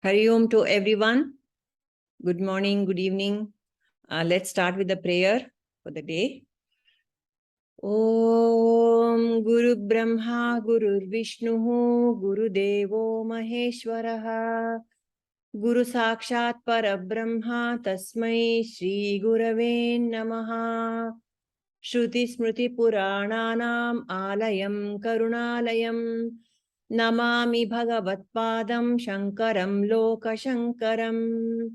Hari Om to everyone. Good morning, good evening. Let's start with the prayer for the day. Om Guru Brahma Guru Vishnu Guru Devo Maheshwaraha Guru Sakshat Parabrahma Tasmai Shri Gurave Namaha Shruti Smriti Purananam Alayam Karunalayam Namami Bhagavatpadam Shankaram Lokashankaram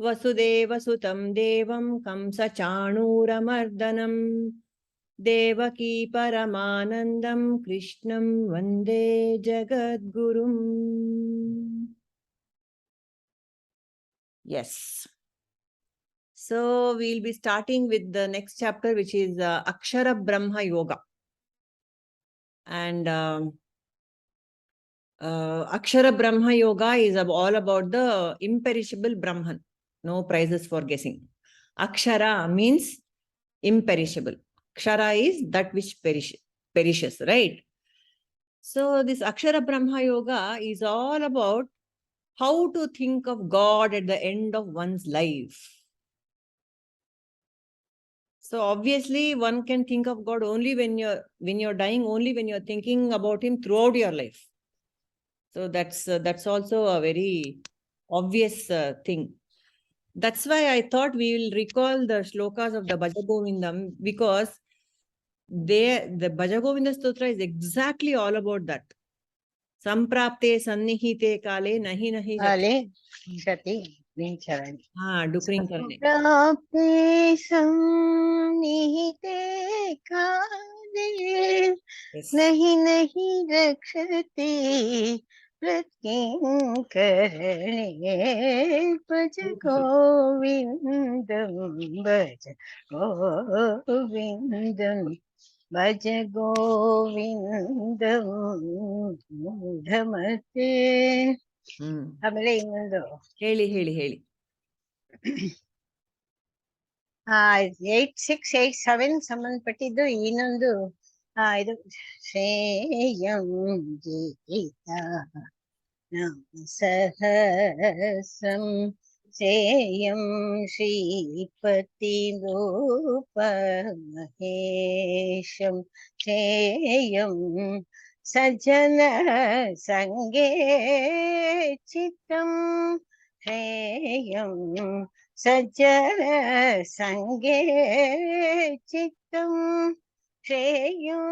Vasudevasutam Devam Kamsachanuramardanam Devaki Paramanandam Krishnam Vande Jagadgurum. Yes. So we'll be starting with the next chapter, which is Akshara Brahma Yoga. And Akshara Brahma Yoga is all about the imperishable Brahman. No prizes for guessing. Akshara means imperishable. Akshara is that which perishes, right? So this Akshara Brahma Yoga is all about how to think of God at the end of one's life. So obviously one can think of God only when you're dying, only when you're thinking about him throughout your life. So that's also a very obvious thing. That's why I thought we will recall the shlokas of the Bhaja Govindam, because the Bhaja Govinda Stotra is exactly all about that. Samprapte sannihite kale nahi nahi kale shati vincharani. Dukring karne. Samprapte sannihite kale nahi nahi rakshati Pratkinkarane Bhaj Govindam Bhaj Govindam Bhaj Govindam Mudhamate. ಆಮೇಲೆ ಇನ್ನೊಂದು ಹೇಳಿ 8687 ಸಂಬಂಧಪಟ್ಟಿದ್ದು ಇನ್ನೊಂದು ಇದು ಶ್ರೇಯಂ ಗೀತಾ ಸಹಸ್ರಂ ಶ್ರೇಯಂ ಶ್ರೀಪತಿ ರೂಪ ಮಹೇಶಂ ಶ್ರೇಯಂ ಸಜ್ಜನ ಸಂಗೇ ಚಿತ್ತಂ ಶ್ರೇಯಂ ಸಜ್ಜನ ಸಂಗೇ ಚಿತ್ತಂ ಶ್ರೇಯಂ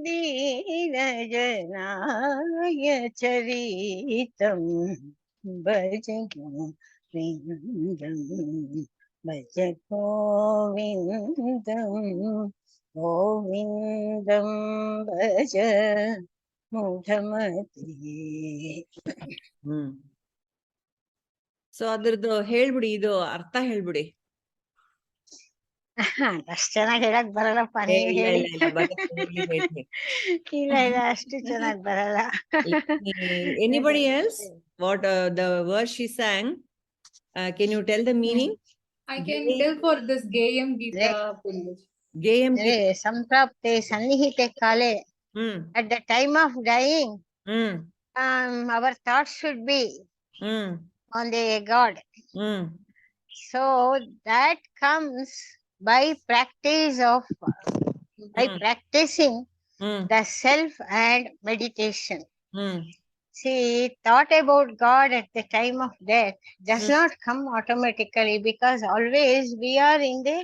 ದೀನಜನಾಯ ಚರಿತಂ ಭಜ ಗೋವಿಂದಂ ಭಜ ಗೋವಿಂದಂ ಗೋವಿಂದಂ ಭಜ ಮೂಢಮತಿ. So ಅದ್ರದ್ದು ಹೇಳ್ಬಿಡಿ, ಇದು ಅರ್ಥ ಹೇಳ್ಬಿಡಿ. ಅಷ್ಟು ಚೆನ್ನಾಗಿ ಹೇಳಕ್ ಬರಲ್ಲಪ್ಪ, ನೀವು ಹೇಳಿ. ಇಲ್ಲ ಅಷ್ಟು ಚೆನ್ನಾಗಿ ಬರಲ್ಲ. Anybody else? What the verse she sang? Can you tell the meaning? I can tell for this Gayam Gita. Gayam Gita. Samprapte sannihite kale. At the time of dying, our thoughts should be on the God. So that comes by practicing the self and meditation. See, thought about God at the time of death does not come automatically, because always we are in the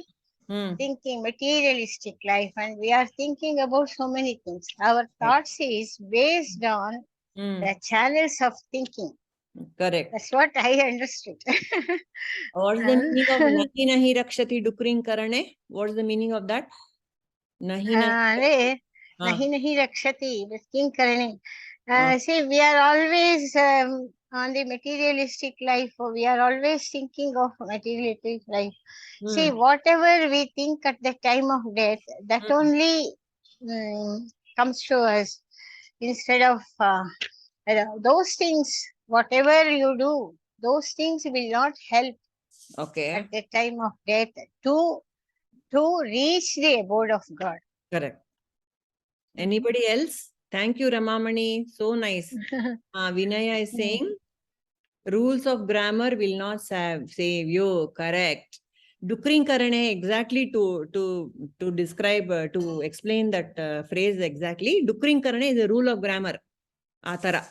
thinking materialistic life and we are thinking about so many things. Our thoughts is based on the channels of thinking. Correct. That's what I understood. What's the meaning of nahi nahi rakshati dukring karane? What's the meaning of that? Nahi nahi rakshati dukring karane. See, we are always on the materialistic life. We are always thinking of materialistic life. See, whatever we think at the time of death, that only comes to us. Instead of those things, whatever you do, those things will not help at the time of death to reach the abode of God. Correct. Anybody else? Thank you, Ramamani. So nice. Vinaya is saying, Rules of grammar will not save you, correct. Dukring karane, exactly to describe, to explain that phrase exactly. Dukring karane is a rule of grammar. Atara.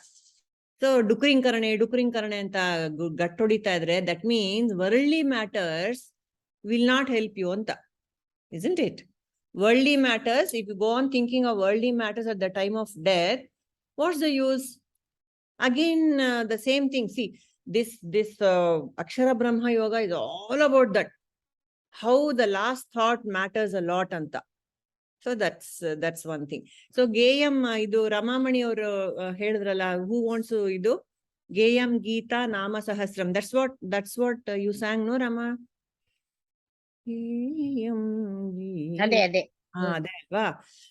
So, dukring karane anta gattodita idre, that means worldly matters will not help you anta. Isn't it? Worldly matters, if you go on thinking of worldly matters at the time of death, what's the use? Again, the same thing. See, this Akshara Brahma Yoga is all about that. How the last thought matters a lot, anta. So that's one thing. So Geyam idu Ramamani or ಹೇಳಿದ್ರಲ್ಲ, who wants to idu Geyam Gita Nama Sahasram. That's what you sang, no Rama? Geyam Gita. Ade. ಅದೇ ಅಲ್ವಾ?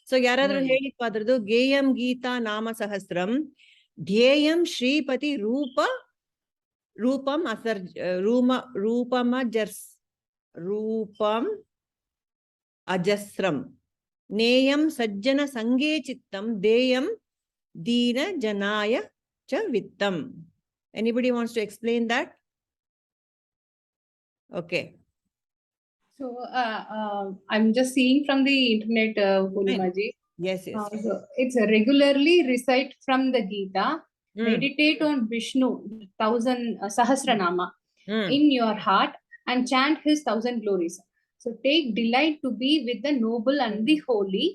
So ಯಾರಾದ್ರೂ ಹೇಳಿಕ್ ಅದ್ರದ್ದು ಗೇಯಂ ಗೀತಾ ನಾಮ ಸಹಸ್ರಂ ಧ್ಯೇಯಂ ಶ್ರೀಪತಿ ರೂಪಂ ಅಜಸ್ರಂ ನೇಯಂ ಸಜ್ಜನ ಸಂಗೇ ಚಿತ್ತಂ ದೇಯಂ ದೀನ ಜನಾಯ ಚ ವಿತ್ತಂ. Anybody wants to explain that? Okay. So I'm just seeing from the internet, Pulimaji. Yes. So it's regularly recite from the Gita, meditate on Vishnu 1000 Sahasranama in your heart and chant his 1000 glories. So take delight to be with the noble and the holy.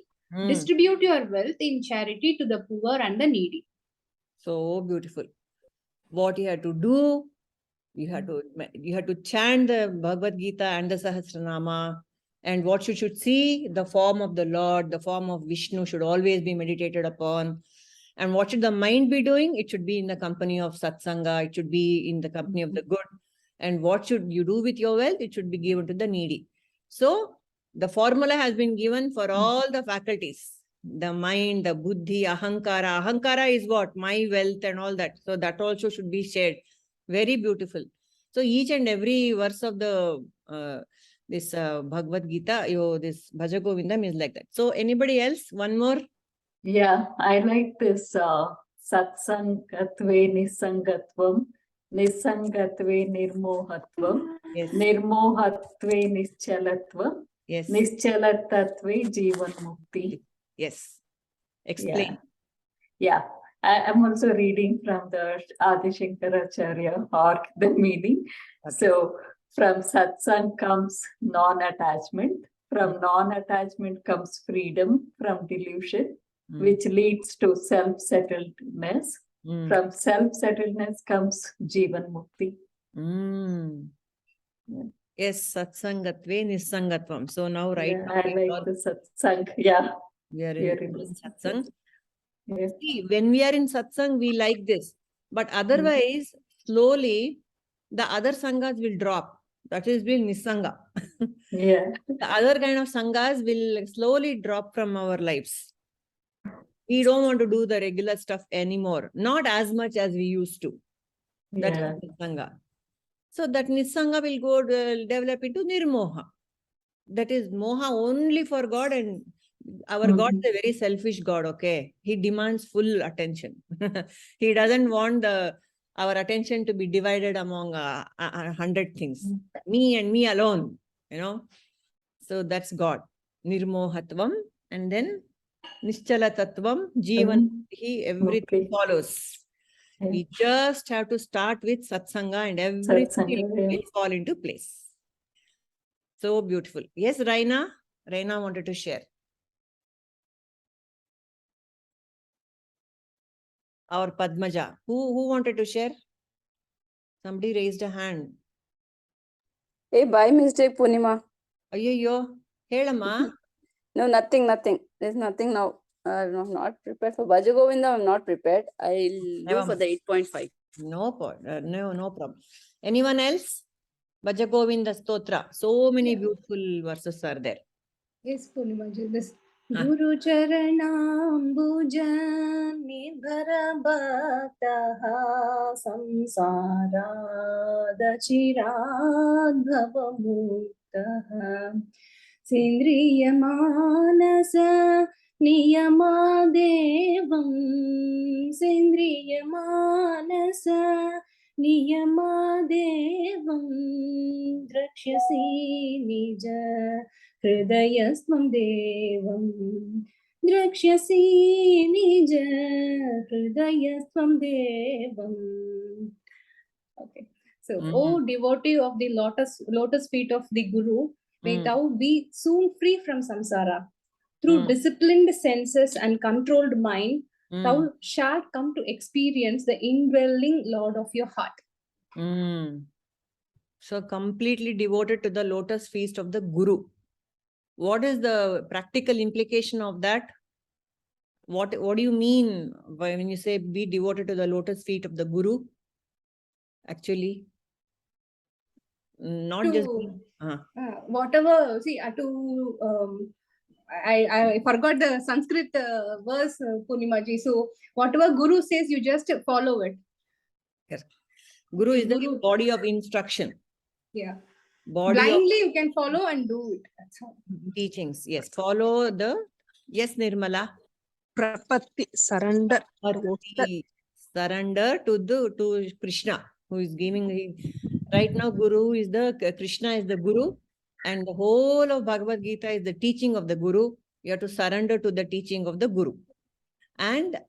Distribute your wealth in charity to the poor and the needy. So beautiful. What you have to do? You have to chant the Bhagavad Gita and the Sahasranama. And what you should see, the form of the Lord, the form of Vishnu should always be meditated upon. And what should the mind be doing? It should be in the company of Satsanga. It should be in the company of the good. And what should you do with your wealth? It should be given to the needy. So the formula has been given for all the faculties. The mind, the buddhi, ahankara. Ahankara is what? My wealth and all that. So that also should be shared. Very beautiful. So each and every verse of the this Bhagavad Gita, this Bhaja Govindam is like that. So anybody else? One more? Yeah, I like this Satsangatve Nisangatvam, Nisangatve Nirmohatvam, Nirmohatve Nischalatvam, Nischalatatve Jivan Mukti. Yes. Explain. Yeah. I'm also reading from the Adi Shankaracharya arc, the meaning. Okay. So from satsang comes non-attachment. From non-attachment comes freedom from delusion, which leads to self-settledness. From self-settledness comes Jivan Mukti. Yes, satsangatve nisangatvam. So now now I like the satsang. Yeah. We are in satsang. Yes. See, when we are in satsang, we like this. But otherwise, slowly, the other sanghas will drop. That is, will nisanga. Yeah. The other kind of sanghas will slowly drop from our lives. We don't want to do the regular stuff anymore. Not as much as we used to. That is nisanga. So that nisanga will go develop into nirmoha. That is moha only for God, and our God is a very selfish God, okay? He demands full attention. He doesn't want our attention to be divided among 100 things. Me and me alone, you know? So that's God. Nirmohatvam, and then Nischalatatvam, Jivan, everything follows. We just have to start with Satsanga and everything will fall into place. So beautiful. Yes, Raina? Raina wanted to share. Or Padmaja. Who wanted to share? Somebody raised a hand. Hey, by mistake, Punima. Ayyo, Helama. No, nothing. There's nothing now. I'm not prepared for Bhaja Govinda. I'm not prepared. I'll do for the 8.5. No problem. Anyone else? Bhaja Govinda Stotra. So many beautiful verses are there. Yes, Pulimaji. This Guru Charanambuja Nibharabhataha Samsarada Chirad Bhavamuktaha Sindriya Manasa Niyamadevam Sindriya Manasa नियमादेवं द्रक्ष्यसि निज हृदयस्त्वं देवं द्रक्ष्यसि निज हृदयस्त्वं देवम्. Okay. So, O devotee of the lotus feet of the Guru, may thou be soon free from samsara. Through disciplined senses and controlled mind, thou shalt come to experience the indwelling Lord of your heart. So completely devoted to the lotus feet of the Guru. What is the practical implication of that? What do you mean when you say be devoted to the lotus feet of the Guru? Actually, not just whatever. See, I forgot the Sanskrit verse, Purnimaji. So whatever Guru says, you just follow it. Yes. Guru is the body of instruction. Yeah. Body blindly you can follow and do it. That's all. Teachings. Yes. Follow the. Yes, Nirmala. Prapatti, surrender. Surrender to Krishna, who is giving. Right now, Guru is Krishna is the Guru, and the whole of Bhagavad Gita is the teaching of the Guru. You have to surrender to the teaching of the Guru. And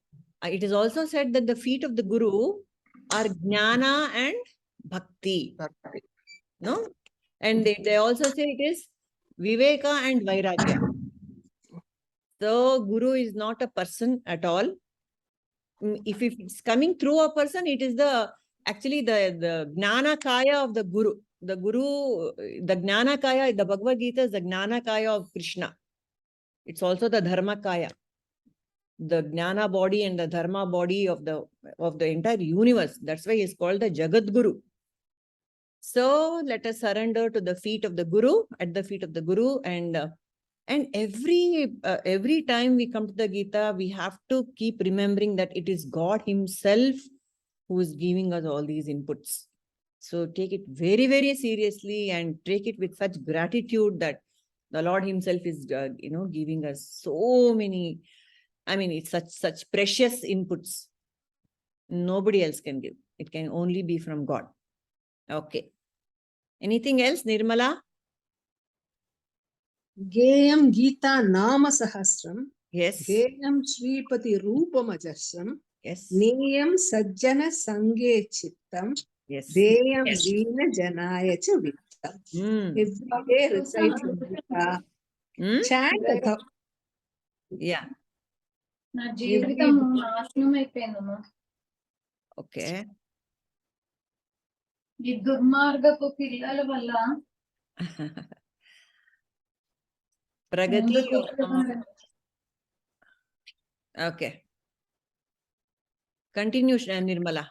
it is also said that the feet of the Guru are Jnana and Bhakti. No? And they also say it is Viveka and Vairagya. So, Guru is not a person at all. If it's coming through a person, it is actually the Gnana Kaya of the Guru. The Guru, the Gnana Kaya, the Bhagavad Gita is the Gnana Kaya of Krishna. It's also the Dharma Kaya. The Jnana body and the Dharma body of the entire universe. That's why he's called the Jagat Guru. So let us surrender to the feet of the Guru, at the feet of the Guru, and every time we come to the Gita, we have to keep remembering that it is God Himself who is giving us all these inputs. So take it very, very seriously and take it with such gratitude that the Lord Himself is, giving us so many. I mean, it's such precious inputs. Nobody else can give. It can only be from God. Okay. Anything else, Nirmala? Geyam Gita Nama Sahasram. Yes. Geyam Sripati Rupamajasam. Yes. Neyam Sajjana Sange Chittam. Yes. Deyam Veena Janaya Cha Vittam. Every day recite from Gita. Chant the Yeah. నా జీవితం నాశనం అయిపోయిందమ్మా. Okay. ఈ దుర్మార్గపు పిల్లల వల్ల Pragati. Okay. Continue, Nirmala.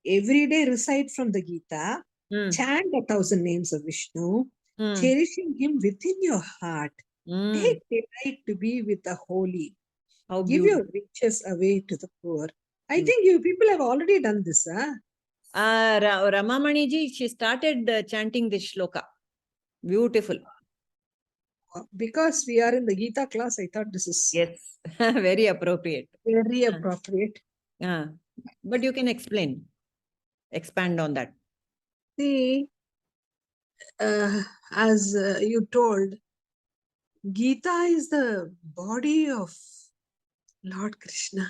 every day recite from the Gita. Chant 1,000 names of Vishnu. Cherishing him within your heart. Take delight to be with the holy. Give your riches away to the poor. I think you people have already done this, huh? Ramamani ji, she started chanting this shloka. Beautiful. Because we are in the Gita class, I thought this is yes, very appropriate. Very appropriate. But you can expand on that. See, as you told, Gita is the body of Lord Krishna.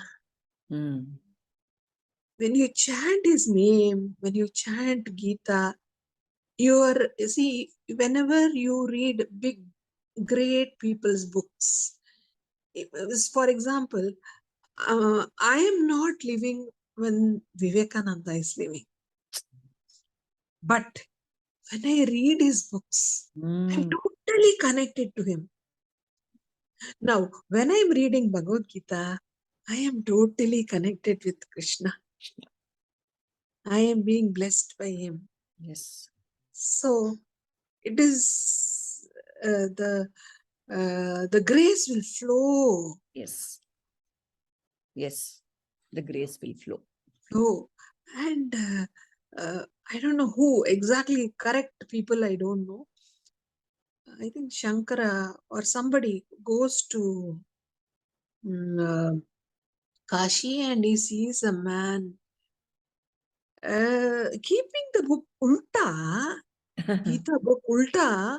When you chant his name, when you chant Gita, whenever you read great people's books, for example, I am not living when Vivekananda is living. But when I read his books, I'm totally connected to him. Now, when I'm reading Bhagavad Gita, I am totally connected with Krishna. I am being blessed by him. Yes. So, it is the grace will flow. Yes. Yes. The grace will flow. Flow. And I don't know who exactly, correct people, I don't know. I think Shankara or somebody goes to Kashi and he sees a man keeping the book ulta, Gita book ulta,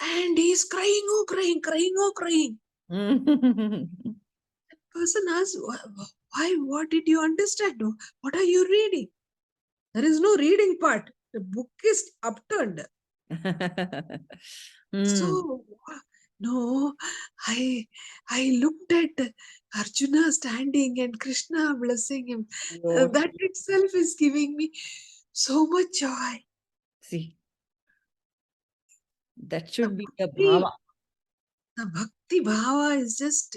and he's crying, oh, crying, crying, oh, crying. Person asks, why, what did you understand? What are you reading? There is no reading part. The book is upturned. So, no, I looked at Arjuna standing and Krishna blessing him. That itself is giving me so much joy. See, that should be the bhava. The bhakti bhava is just,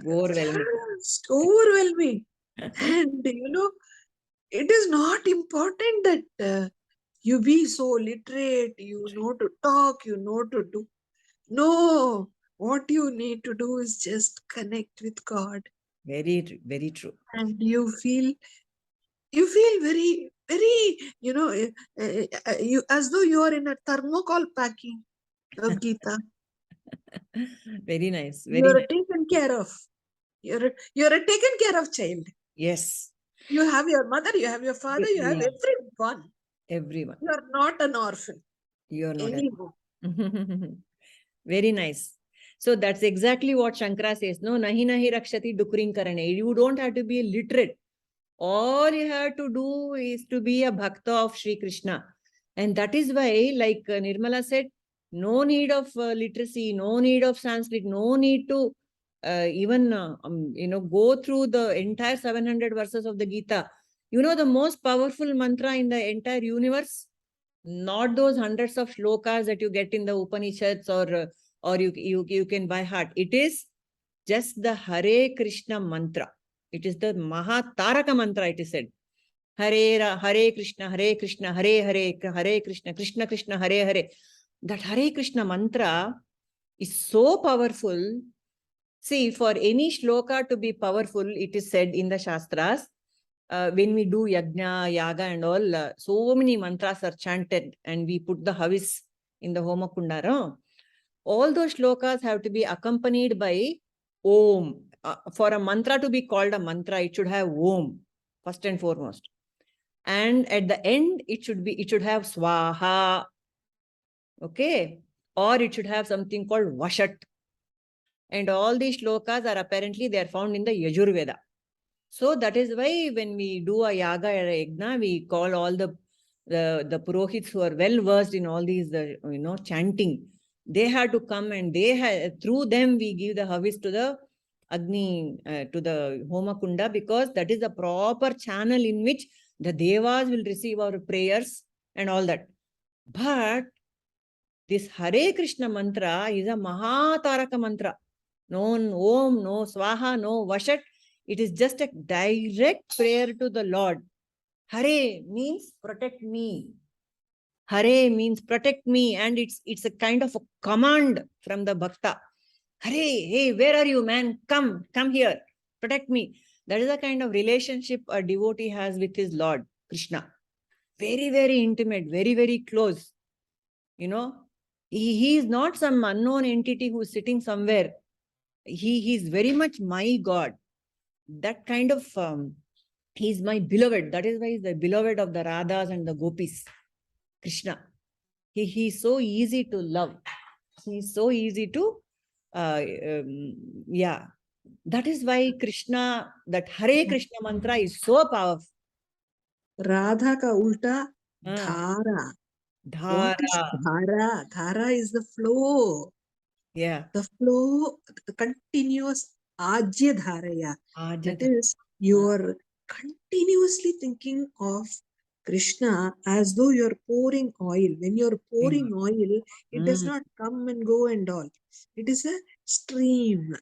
Overwhelming. just overwhelming. And, it is not important that you be so literate, you know to talk, you know to do. No, what you need to do is just connect with God. Very, very true. And you feel very, very, you as though you are in a thermocol packing of Gita. Very nice. Very You're nice. taken care of. You're a taken care of child. Yes. You have your mother, you have your father, you have everyone. Everyone. You are not an orphan. You are not anymore. Very nice. So that's exactly what Shankara says. No, nahi nahi rakshati dukring karane. You don't have to be literate. All you have to do is to be a bhakta of Sri Krishna. And that is why, like Nirmala said, no need of literacy, no need of Sanskrit, no need to even, go through the entire 700 verses of the Gita. You know, the most powerful mantra in the entire universe, not those hundreds of shlokas that you get in the Upanishads or you can by heart. It is just the Hare Krishna mantra. It is the Mahataraka mantra, it is said. Hare Krishna, Hare Krishna, Hare Hare, Hare Krishna, Krishna Krishna, Hare Hare. That Hare Krishna mantra is so powerful. See, for any shloka to be powerful, it is said in the Shastras, when we do yajna, yaga and all, so many mantras are chanted and we put the havis in the Homa Kundara. All those shlokas have to be accompanied by Om. For a mantra to be called a mantra, it should have Om, first and foremost. And at the end, it should have Swaha. Okay. Or it should have something called Vashat. And all these shlokas are apparently, they are found in the Yajurveda. So that is why when we do a yaga or a yajna, we call all the purohits who are well versed in all these, chanting. They have to come and through them we give the havis to the Agni, to the Homa Kunda, because that is the proper channel in which the devas will receive our prayers and all that. But this Hare Krishna mantra is a Mahataraka mantra. No Om, no Swaha, no Vashat. It is just a direct prayer to the Lord. Hare means protect me. Hare means protect me, and it's a kind of a command from the Bhakta. Hare, hey, where are you, man? Come here, protect me. That is the kind of relationship a devotee has with his Lord, Krishna. Very, very intimate, very, very close. He is not some unknown entity who is sitting somewhere. He is very much my God. That kind of, he's my beloved. That is why he's the beloved of the Radhas and the Gopis. Krishna. He's so easy to love. He's so easy to, That is why Krishna, that Hare Krishna mantra is so powerful. Radha ka ulta, dhara. Dhara. What is dhara? Dhara is the flow. Yeah. The flow, the continuous ajya dharaya. That is, you are continuously thinking of Krishna as though you're pouring oil. When you're pouring oil, it does not come and go and all. It is a stream.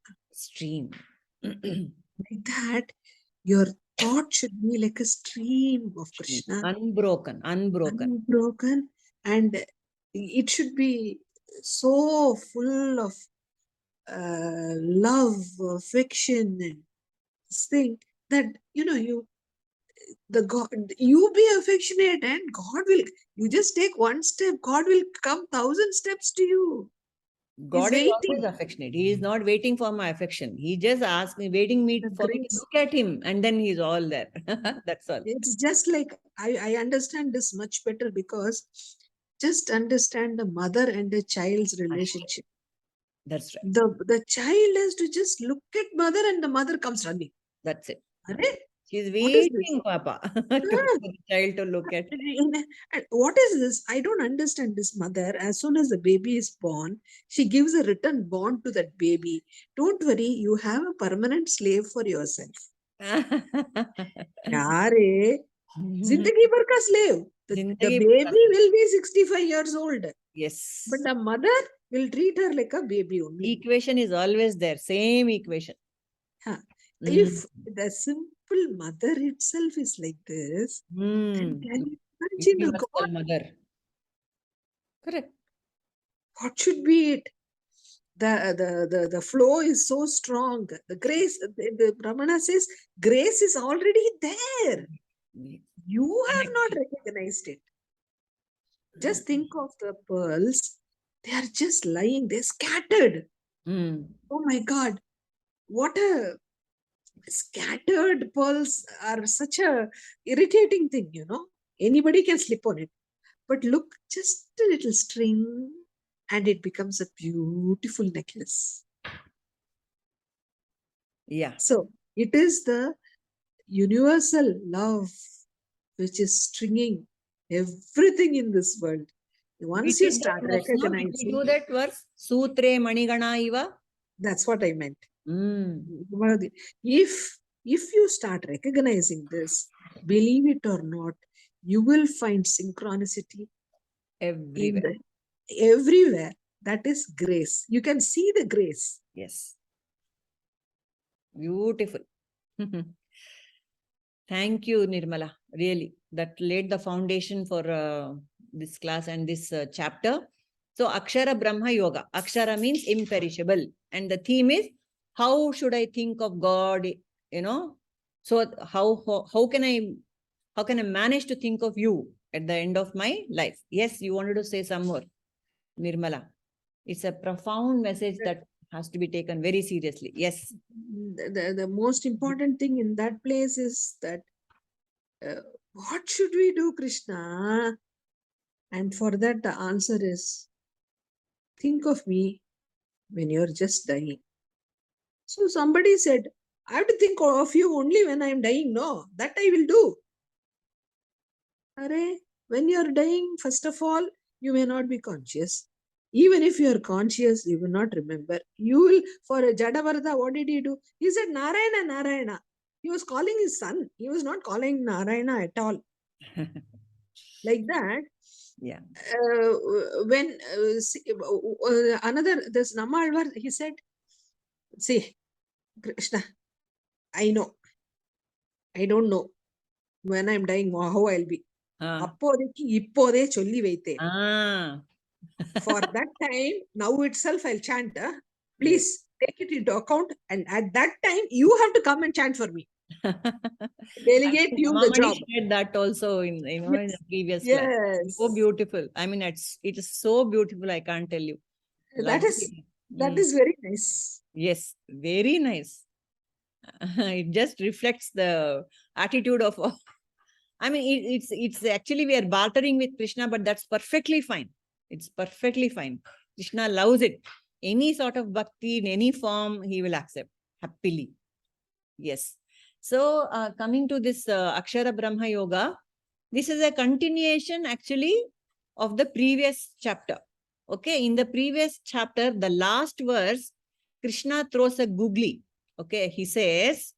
Like that, your thought should be like a stream of Krishna. Unbroken. And it should be so full of love, affection, and this thing that you be affectionate, and God will. You just take one step, God will come 1,000 steps to you. God is waiting. always affectionate. He is not waiting for my affection. He just asks me, waiting me The for me to grace. look at him, and then he's all there. That's all. It's just like I understand this much better because just understand the mother and the child's relationship. That's right. The child has to just look at mother and the mother comes running. That's it. Are? She's What is this? waiting, Papa, Ah, for the child to look at. and what is this? I don't understand this mother. As soon as the baby is born, she gives a written bond to that baby. Don't worry, you have a permanent slave for yourself. Yare, Zindagi Bhar ka slave. The Zindagi baby bhar ka- will be 65 years old, Yes. but the mother will treat her like a baby only. Equation is always there. Same equation. Huh. Mm. If the simple mother itself is like this, then can you imagine a Universal God? mother. Correct. What should be it? The flow is so strong. The grace, the Brahmana says, grace is already there. You have not recognized it. Just think of the pearls. They are just lying. They're scattered. Mm. Oh my God. What a scattered pearls are such a irritating thing, you know. Anybody can slip on it. But look, just a little string and it becomes a beautiful necklace. Yeah. So it is the universal love which is stringing everything in this world. Once you start Did we recognizing, do that verse? Sutre Manigana Iva? that's what I meant. Mm. If you start recognizing this, believe it or not, you will find synchronicity Everywhere. everywhere. That is grace. You can see the grace. Yes. Beautiful. Thank you, Nirmala. Really, that laid the foundation for this class and this chapter. So, Akshara Brahma Yoga. Akshara means imperishable. And the theme is, how should I think of God? You know, so how can I manage to think of you at the end of my life? Yes, you wanted to say some more, Nirmala. It's a profound message that has to be taken very seriously. Yes. The most important thing in that place is that what should we do, Krishna? And for that, the answer is think of me when you're just dying. So somebody said, I have to think of you only when I'm dying. No, that I will do. Array, when you're dying, first of all, you may not be conscious. Even if you are conscious, you will not remember. You will, for Jadavartha, what did he do? He said, Narayana, Narayana. He was calling his son. He was not calling Narayana at all. Like that. Yeah. When another, this Namalvar, he said, see, Krishna, I know. I don't know when I'm dying how I'll be. அப்போதைக்கு இப்போதே சொல்லி வைத்தேன். For that time, now itself I'll chant. Please take it into account, and at that time you have to come and chant for me. Delegate you the job. Shared that also in in the previous class. Yes. So beautiful. I mean, it is so beautiful. I can't tell you. That is very nice. Yes, very nice. It just reflects the attitude of. I mean, it's actually we are bartering with Krishna, but that's perfectly fine. It's perfectly fine. Krishna loves it. Any sort of bhakti in any form, he will accept happily. Yes. So, coming to this Akshara Brahma Yoga, this is a continuation actually of the previous chapter. Okay, in the previous chapter, the last verse, Krishna throws a googly. Okay, he says,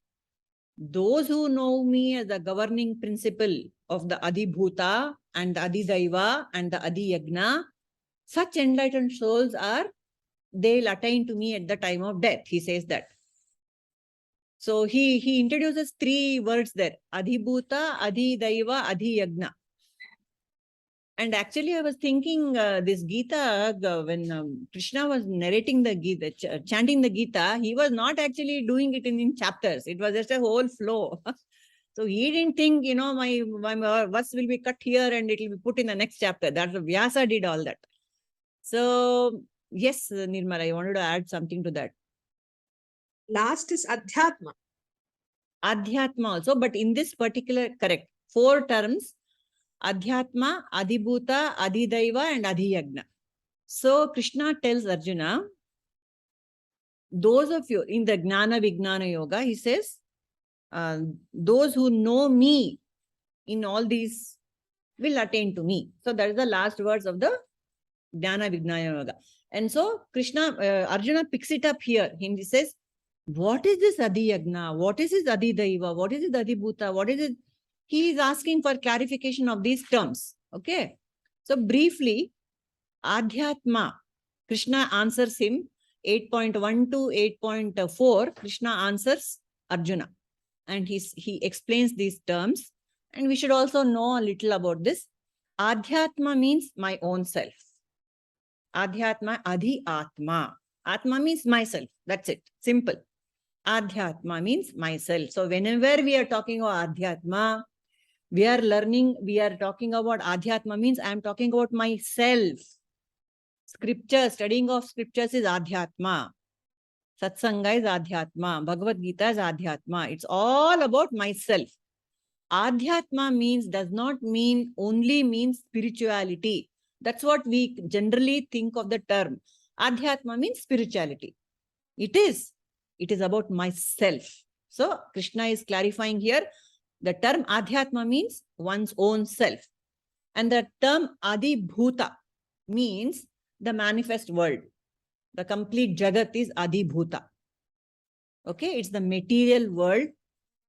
those who know me as the governing principle of the Adibhuta and the Adidaiva and the Adiyagna, such enlightened souls they'll attain to me at the time of death. He says that. So he introduces 3 words there: Adhibhuta, Adhidaiva, Adhiyagna. And actually, I was thinking this Gita, when Krishna was narrating the Gita, chanting the Gita, he was not actually doing it in chapters. It was just a whole flow. So he didn't think, my verse will be cut here and it will be put in the next chapter. That Vyasa did all that. So Yes, Nirmala, I wanted to add something to that. Last is Adhyatma. Adhyatma also, but in this particular, correct, 4 terms, Adhyatma, Adhibhuta, Adhidaiva and Adhiyagna. So Krishna tells Arjuna, those of you in the Gnana Vijnana Yoga, he says, those who know me in all these will attain to me. So that is the last words of the Gnana Vijnana Yoga. And so Arjuna picks it up here. He says, what is this Adhiyagna? What is this Adhidaiva? What is it Adhibhuta? What is it? He is asking for clarification of these terms. Okay. So briefly, Adhyatma, Krishna answers him. 8.1 to 8.4, Krishna answers Arjuna. And he explains these terms. And we should also know a little about this. Adhyatma means my own self. Adhyatma, Adhi Atma. Atma means myself. That's it. Simple. Adhyatma means myself. So whenever we are talking about Adhyatma, we are talking about Adhyatma means I am talking about myself. Scripture, studying of scriptures is Adhyatma. Satsanga is Adhyatma. Bhagavad Gita is Adhyatma. It's all about myself. Adhyatma does not only mean spirituality. That's what we generally think of the term. Adhyatma means spirituality. It is about myself. So Krishna is clarifying here. The term Adhyatma means one's own self. And the term Adhibhuta means the manifest world. The complete Jagat is Adhibhuta. Okay, it's the material world.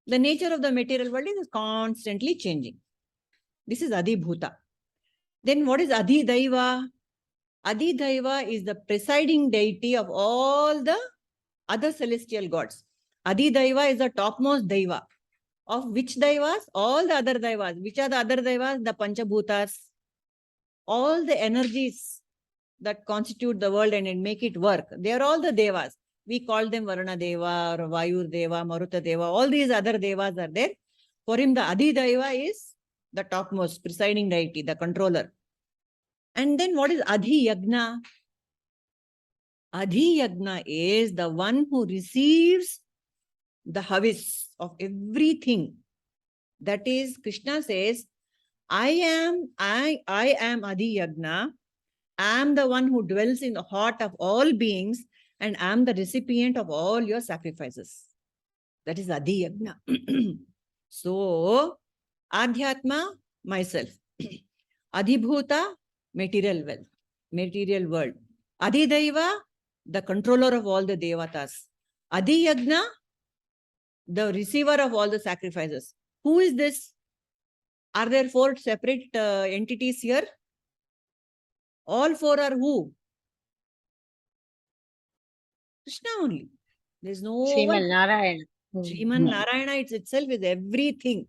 The nature of the material world is constantly changing. This is Adhibhuta. Then what is Adhidaiva? Adhidaiva is the presiding deity of all the other celestial gods. Adhidaiva is the topmost Daiva. Of which Daivas? All the other Daivas. Which are the other Daivas? The Panchabhutas. All the energies that constitute the world and make it work. They are all the Devas. We call them Varuna Deva or Vayur Deva, Maruta Deva. All these other Devas are there. For him, the Adhidaiva is the topmost presiding deity, the controller. And then what is Adhiyagna? Adhiyagna is the one who receives the havis of everything. That is, Krishna says, I am Adhiyagna. I am the one who dwells in the heart of all beings and I am the recipient of all your sacrifices. That is Adhiyagna. So, Adhyatma, myself. Adhibhuta, material world. Adhidaiva, the controller of all the devatas. Adhiyagna, the receiver of all the sacrifices. Who is this? Are there 4 separate entities here? All 4 are who? Krishna only. There's no Sriman Narayana. Sriman Narayana itself is everything.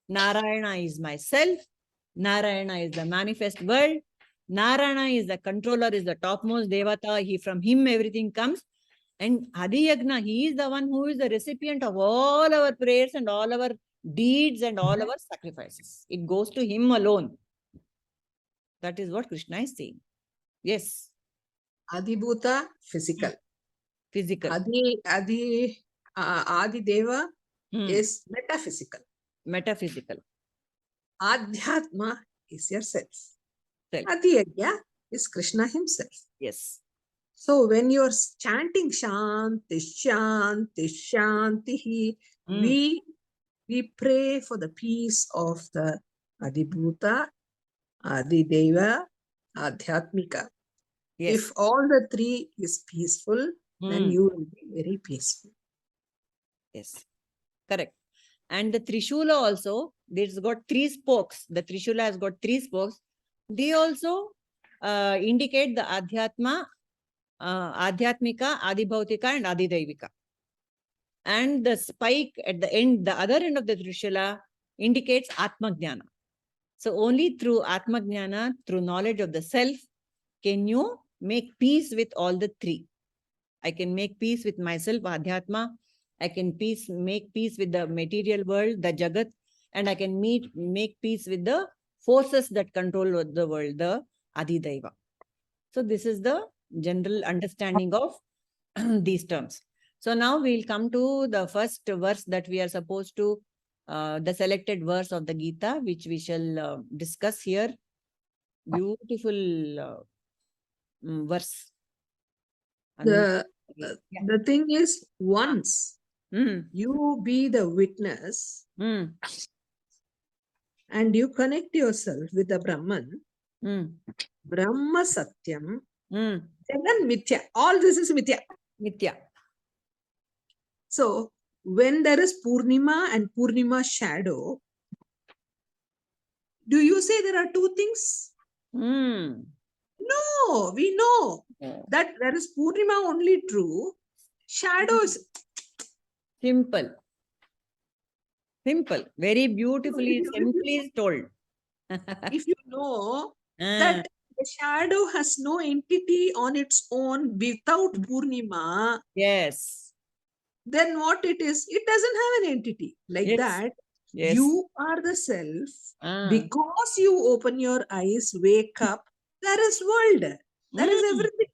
Narayana is myself. Narayana is the manifest world. Narayana is the controller, is the topmost devata. From him everything comes. And Adhiyagna, he is the one who is the recipient of all our prayers and all our deeds and all our sacrifices. It goes to him alone. That is what Krishna is saying. Yes. Adhibhuta, physical. Physical. Adideva is metaphysical. Metaphysical. Adhyatma is yourself. Self. Adhiyagya is Krishna himself. Yes. So when you're chanting Shanti, Shanti, Shanti, we pray for the peace of the Adhibhuta, Adideva, Adhyatmika. Yes. If all the 3 is peaceful, then you will be very peaceful. Yes. Correct. And the Trishula also, it's got 3 spokes. The Trishula has got 3 spokes. They also indicate the Adhyatma, Adhyatmika, Adhibhautika and Adhidaivika. And the spike at the end, the other end of the Trishula indicates Atmajnana. So only through Atmajnana, through knowledge of the self, can you make peace with all the 3. I can make peace with myself, Adhyatma. I can make peace with the material world, the Jagat. And I can make peace with the forces that control the world, the Adhidaiva. So this is the general understanding of these terms. So now we'll come to the first verse that we are supposed to, the selected verse of the Gita, which we shall discuss here. Beautiful verse. The Yeah. the thing is, once Mm. you be the witness Mm. and you connect yourself with the Brahman, Mm. Brahma Satyam, Mm. Jagan Mithya. All this is Mithya. Nitya. So when there is Purnima and Purnima shadow, do you say there are two things? Mm. No, we know Yeah. that there is Purnima only true. Shadows. Simple. Simple. Very beautifully, simply told. If you know Ah, that the shadow has no entity on its own without Purnima, yes. then what it is, it doesn't have an entity. Like Yes. that, Yes. you are the self. Ah. Because you open your eyes, wake up, there is world. There is Mm. everything.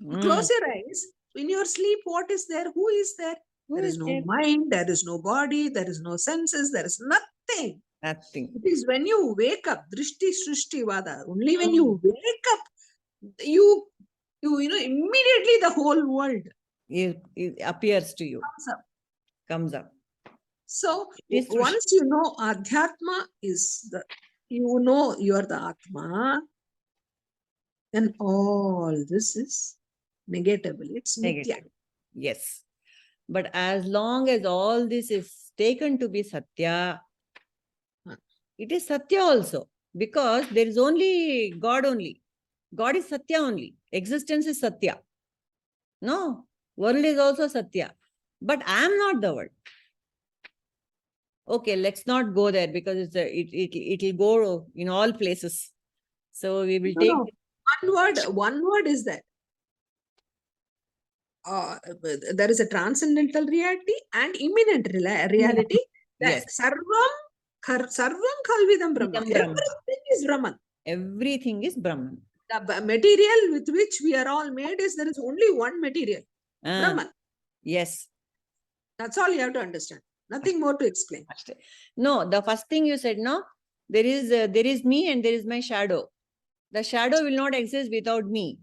Mm. Close your eyes. In your sleep, what is there? Who is there? Who There is is no there? mind, there is no body, there is no senses, there is nothing. Nothing. It is when you wake up, drishti srishti vada, only when Mm. you wake up, you know, immediately the whole world It appears to you, comes up. comes up. So It is once you know Adhyatma is the, you know you are the Atma, then all this is negatable. It's Mithya. negative. Yes. But as long as all this is taken to be Satya, it is Satya also. Because there is only God only. God is Satya only. Existence is Satya. No, world is also Satya. But I am not the world. Okay, let's not go there because it'll go in all places. So we will take. No. One word is that. There is a transcendental reality and imminent reality. Yes. Sarvam Khalvidam Brahma. Brahma. Everything is Brahman. Everything is Brahman. The material with which we are all made is there is only one material, Brahman. Yes. That's all you have to understand. Nothing more to explain. No, the first thing you said, no, there is me and there is my shadow. The shadow will not exist without me.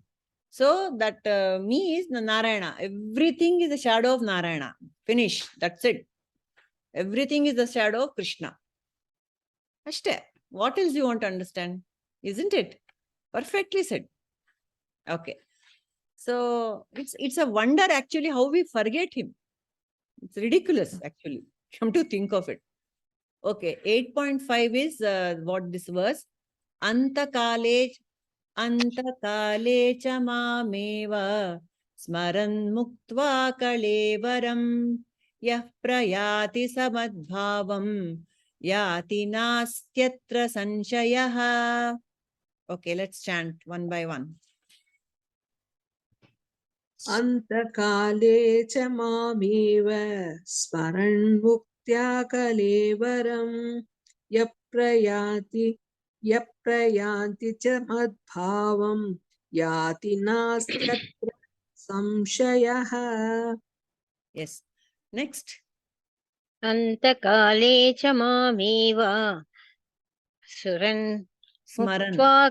So that me is Narayana. Everything is the shadow of Narayana. Finish. That's it. Everything is the shadow of Krishna. Ashte. What else you want to understand? Isn't it? Perfectly said. Okay. So it's a wonder actually how we forget him. It's ridiculous actually. Come to think of it. Okay. 8.5 is what this verse. Antakale च मामेव स्मरन् मुक्त्वा कलेवरं यः प्रयाति समद्भावं याति नास्त्यत्र संशयः. Okay, let's chant one by one. Antakale cha mameva smaran muktya kalevaram yaprayanti cha madbhavam yati nastyatra samshayaha. Yes. Next. Antakale cha mameva suran Smaran muktva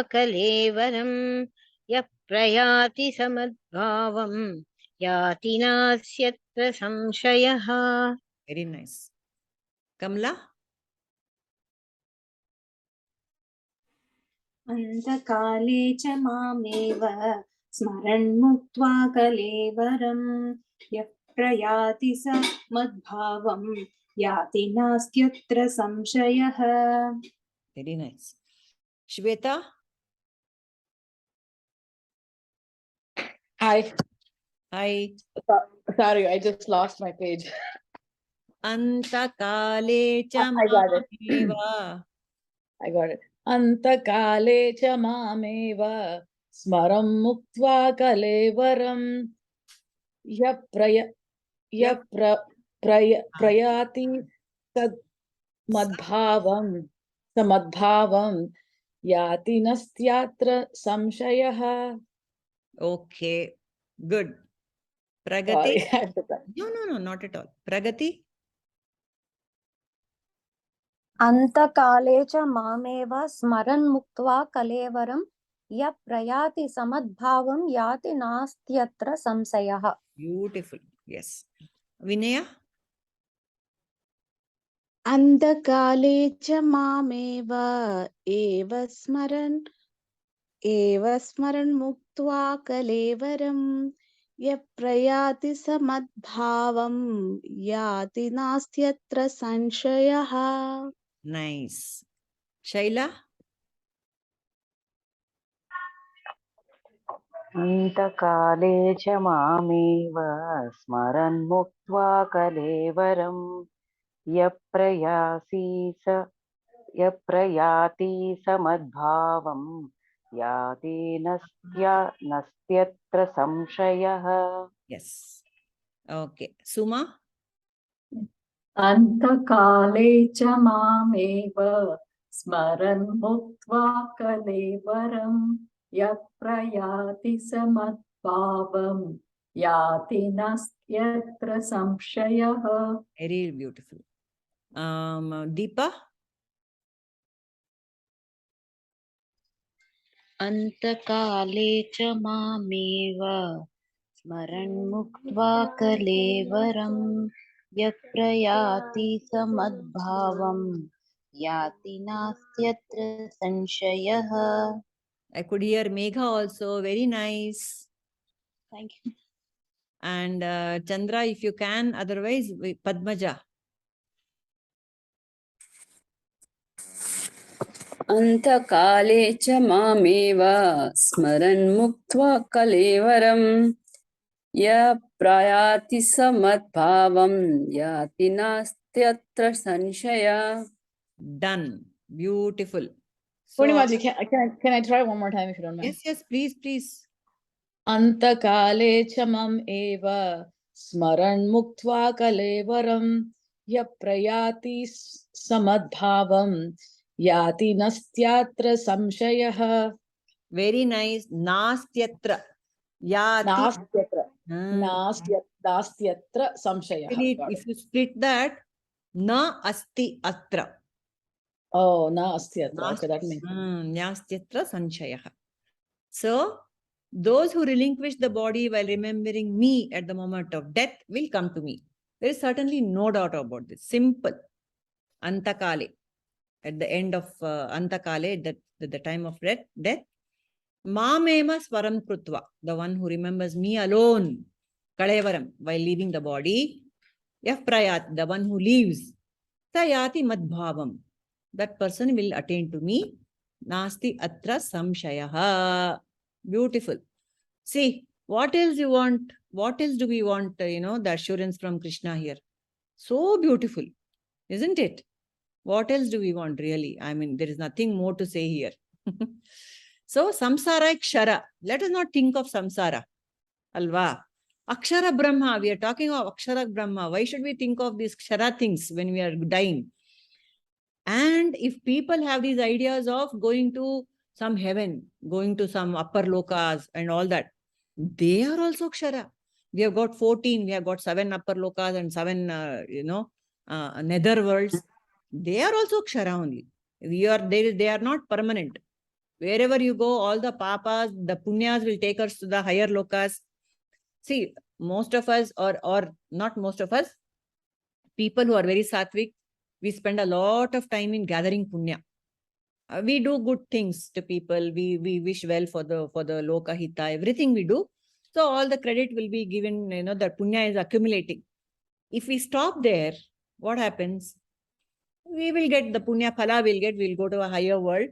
kalevaram yah prayati samadbhavam yati nasyatra samshayaha. Very nice. Kamla? Antakale cha mameva smaran muktva kalevaram yah prayati samadbhavam yati nastyatra samshayaha. Very nice. Shweta? Hi. Hi. Sorry, I just lost my page. Antakale cha I got it. mameva. I got it. Antakale cha mameva smaram muktva kalevaram prayati sad madbhavam yati nastyatra samshayah. Okay, good. Pragati? Sorry, I have to cut. No, not at all. Pragati? Antakale cha mameva smaran muktva kalevaram ya prayati samadbhavam yati nastyatra samsayah. Beautiful. Yes. Vinaya? अन्धकाले च मामेव एव स्मरन् मुक्त्वा कलेवरं यः प्रयाति समद्भावं याति नास्त्यत्र संशयः. Nice. Shaila? अन्तकाले च मामेव स्मरन् मुक्त्वा कलेवरं यप्रयाति समद्भावं याति नस्त्यत्र संशयः. Yes. Okay. Suma? Antakale cha mameva smaran muktva kalevaram yaprayati samadbhavam yati nastyatra samshayah. Very beautiful. Deepa? अन्तकाले च मामेव स्मरन् मुक्त्वा कलेवरं यः प्रयाति समद्भावं याति नास्त्यत्र संशयः. I could hear Megha also. Very nice. Thank you. And Chandra, if you can, otherwise, Padmaja. Antakale cha mameva smaran muktva kalevaram ya prayati samadbhavam yati nastyatra sanshaya. Done. Beautiful. Purnimaji, can I try one more time if you don't mind? Yes, please. Antakale chamam eva smaran muktva kalevaram ya prayati samadbhavam yati nastyatra samshayah. Very nice. Nastyatra. Yati. Nastyatra samshayah. If you split that, na asti atra. Oh, nastyatra. Okay, that makes sense. Nastyatra sanshayah. So, those who relinquish the body while remembering me at the moment of death will come to me. There is certainly no doubt about this. Simple. Antakale. At the end of Antakale, at the time of death, Mamema Swaram Krutva, the one who remembers me alone, Kalevaram, while leaving the body, Yaf Prayat, the one who leaves, Sayati Madbhavam, that person will attain to me, Nasti Atra Samshayaha. Beautiful. See, what else you want? What else do we want, the assurance from Krishna here? So beautiful, isn't it? What else do we want really? I mean, there is nothing more to say here. So, samsara kshara. Let us not think of samsara. Alva. Akshara Brahma. We are talking of Akshara Brahma. Why should we think of these kshara things when we are dying? And if people have these ideas of going to some heaven, going to some upper lokas and all that, they are also kshara. We have got 14, we have got 7 upper lokas and 7, nether worlds. They are also kshara only. They are not permanent. Wherever you go, all the papas, the punyas will take us to the higher lokas. See, most of us, or not most of us, people who are very sattvic, we spend a lot of time in gathering punya. We do good things to people. We wish well for the lokahita, everything we do. So all the credit will be given, that punya is accumulating. If we stop there, what happens? We will get the punya phala, we'll go to a higher world.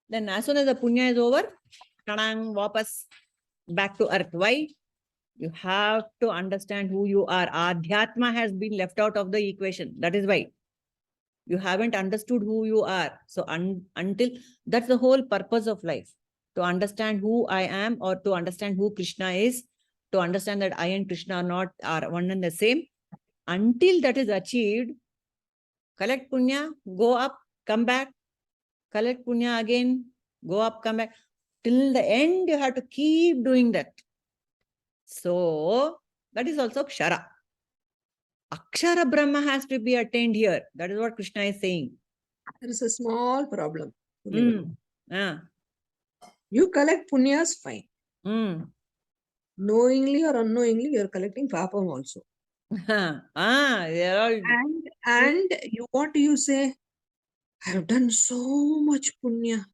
Then as soon as the punya is over, tanang, wapas, back to earth. Why? You have to understand who you are. Adhyatma has been left out of the equation. That is why. You haven't understood who you are. So until that's the whole purpose of life. To understand who I am, or to understand who Krishna is, to understand that I and Krishna are one and the same. Until that is achieved, collect punya, go up, come back, collect punya again, go up, come back. Till the end, you have to keep doing that. So, that is also Kshara. Akshara Brahma has to be attained here. That is what Krishna is saying. There is a small problem. You collect punyas, fine. Knowingly or unknowingly, you are collecting papam also. They are all... And you, what do you say? I have done so much punya.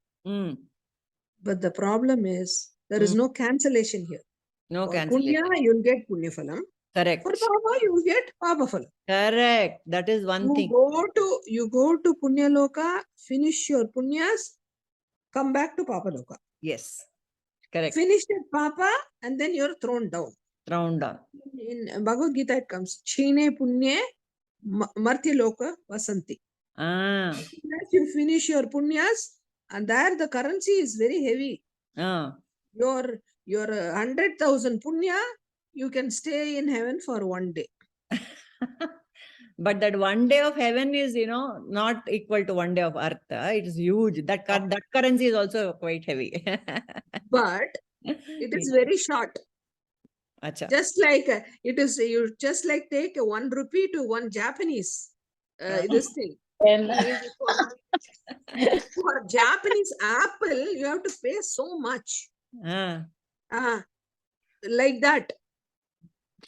But the problem is, there is no cancellation here. No For cancellation. punya, you will get punya phalam. Correct. For papa, you will get papa phalam. Correct. That is one thing. You go to punya loka, finish your punyas, come back to papa loka. Yes. Correct. Finish at papa, and then you're thrown down. Thrown down. In Bhagavad Gita, it comes Chine punye martya loka vasanti. As you finish your punyas, and there the currency is very heavy. Your 100,000 punya, you can stay in heaven for one day. But that one day of heaven is, not equal to one day of earth. It is huge. That currency is also quite heavy. But it is very short. Achha. Just like it is, you just like take 1 rupee to 1 Japanese. This thing. For Japanese apple, you have to pay so much. Like that.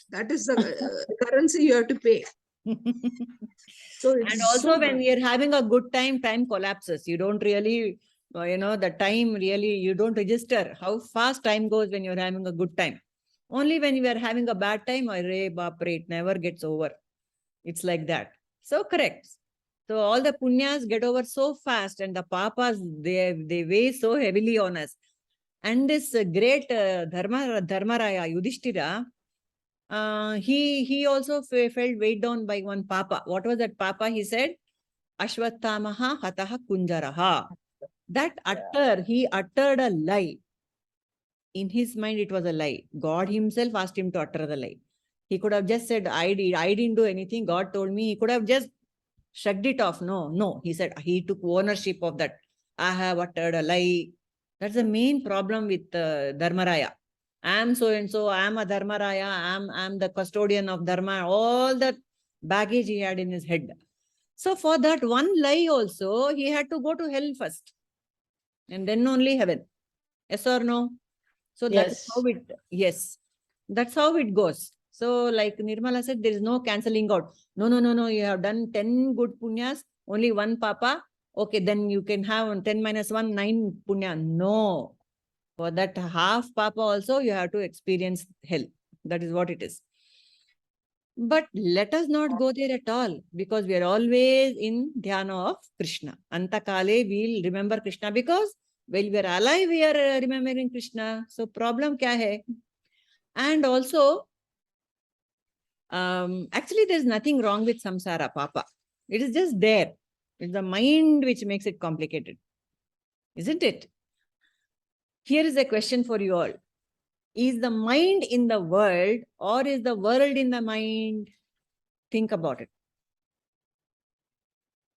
That is the currency you have to pay. So and also when we are having a good time, time collapses. You don't really, the time really, you don't register how fast time goes when you're having a good time. Only when you are having a bad time, it never gets over. It's like that. So correct. So all the punyas get over so fast, and the papas, they weigh so heavily on us. And this great Dharmaraya, Yudhishthira, he also felt weighed down by one papa. What was that papa? He said, Ashwattamaha hataha kunjaraha. That he uttered a lie. In his mind, it was a lie. God himself asked him to utter the lie. He could have just said, I didn't do anything. God told me. He could have just shrugged it off. No. He said, he took ownership of that. I have uttered a lie. That's the main problem with Dharmaraya. I am so and so. I am a Dharmaraya. I am the custodian of Dharma. All that baggage he had in his head. So for that one lie also, he had to go to hell first. And then only heaven. Yes or no? So that's how that's how it goes. So like Nirmala said, there is no cancelling out. No. You have done 10 good punyas, only one papa. Okay, then you can have 10 minus 1, 9 punya. No. For that half papa also, you have to experience hell. That is what it is. But let us not go there at all, because we are always in dhyana of Krishna. Antakale, we'll remember Krishna, because while we are alive, we are remembering Krishna. So problem kya hai? And also, actually, there's nothing wrong with samsara, papa. It is just there. It's the mind which makes it complicated. Isn't it? Here is a question for you all. Is the mind in the world, or is the world in the mind? Think about it.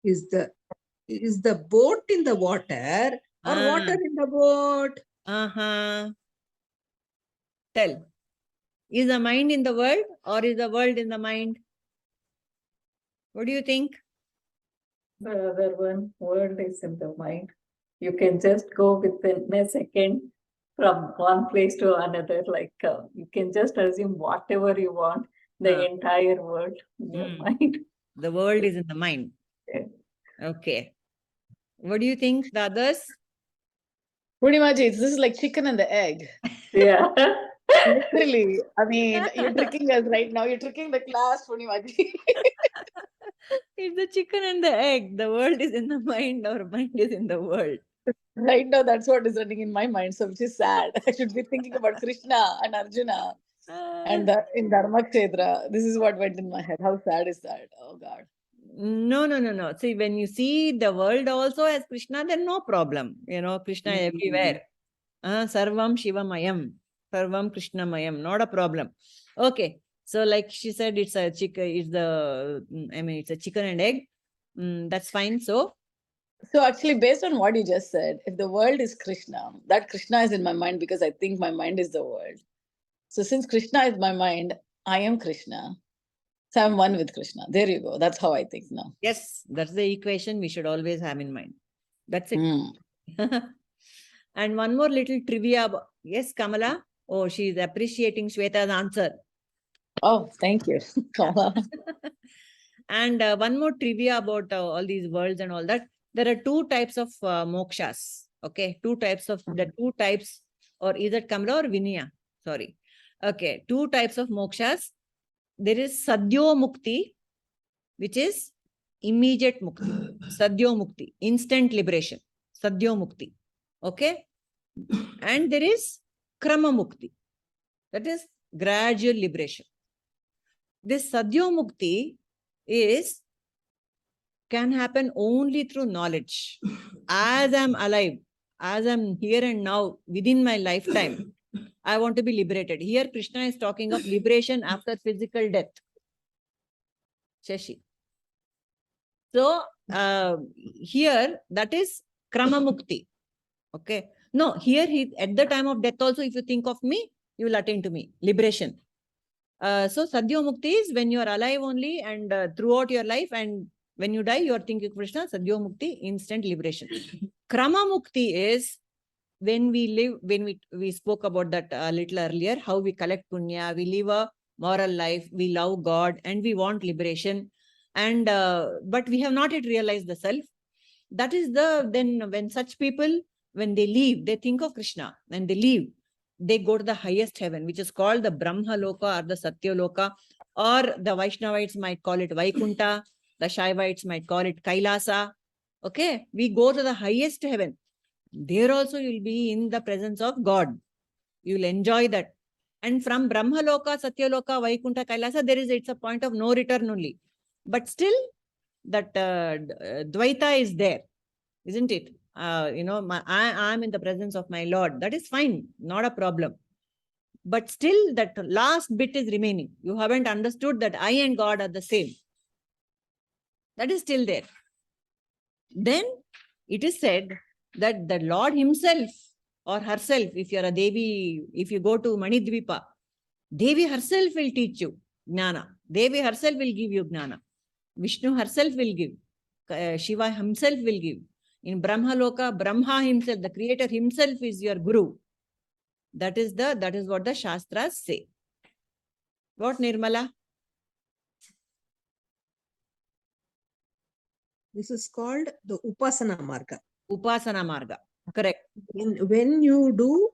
Is the boat in the water, or water in the boat? Tell. Is the mind in the world, or is the world in the mind? What do you think? The other one, world is in the mind. You can just go within a second from one place to another. Like you can just assume whatever you want, the entire world in your mind. The world is in the mind. Okay. What do you think, the others? Pretty much, this is like chicken and the egg. Yeah. Literally. I mean, you're tricking us right now. You're tricking the class, pretty much. It's the chicken and the egg. The world is in the mind, or mind is in the world. Right now, that's what is running in my mind. So, which is sad. I should be thinking about Krishna and Arjuna. And in Dharma Kshetra, this is what went in my head. How sad is that? Oh, God. No. See, when you see the world also as Krishna, then no problem. Krishna everywhere. Sarvam Shivamayam. Sarvam Krishnamayam. Not a problem. Okay. So like she said, it's a chicken and egg. That's fine. So So actually, based on what you just said, if the world is Krishna, that Krishna is in my mind because I think my mind is the world. So since Krishna is my mind, I am Krishna. So I'm one with Krishna. There you go. That's how I think now. Yes, that's the equation we should always have in mind. That's it. And one more little trivia. Yes, Kamala? Oh, she's appreciating Shweta's answer. Oh, thank you, Kamala. And one more trivia about all these worlds and all that. There are two types of mokshas. Okay, two types, or is it Kamala or Vinaya? Sorry. Okay, two types of mokshas. There is Sadhyo Mukti, which is immediate mukti. Sadhyo Mukti, instant liberation. Sadhyo Mukti. Okay. And there is Krama Mukti, that is gradual liberation. This Sadhyo Mukti can happen only through knowledge. As I'm alive, as I'm here and now, within my lifetime, I want to be liberated. Here Krishna is talking of liberation after physical death. Shashi. So here that is Krama Mukti. Okay. No, here he at the time of death also, if you think of me, you will attain to me. Liberation. So Sadhyo Mukti is when you are alive only and throughout your life, and when you die, you are thinking Krishna. Sadhyo Mukti, instant liberation. Krama Mukti is when we live, when we spoke about that a little earlier, how we collect punya, we live a moral life, we love God and we want liberation. And but we have not yet realized the self. That is then when such people, when they leave, they think of Krishna and they leave, they go to the highest heaven, which is called the Brahma Loka or the Satya Loka, or the Vaishnavites might call it Vaikunta, the Shaivites might call it Kailasa. Okay, we go to the highest heaven. There also you'll be in the presence of God. You'll enjoy that. And from Brahma Loka, Satya Loka, Vaikunta, Kailasa, it's a point of no return only. But still, that Dvaita is there, isn't it? I'm in the presence of my Lord. That is fine, not a problem. But still, that last bit is remaining. You haven't understood that I and God are the same. That is still there. Then it is said that the Lord himself or herself, if you are a Devi, if you go to Manidvipa, Devi herself will teach you Jnana. Devi herself will give you Jnana. Vishnu herself will give. Shiva himself will give. In Brahma Loka, Brahma himself, the creator himself is your guru. That is what the Shastras say. What, Nirmala? This is called the Upasana Marga. Upasana Marga. Correct. When you do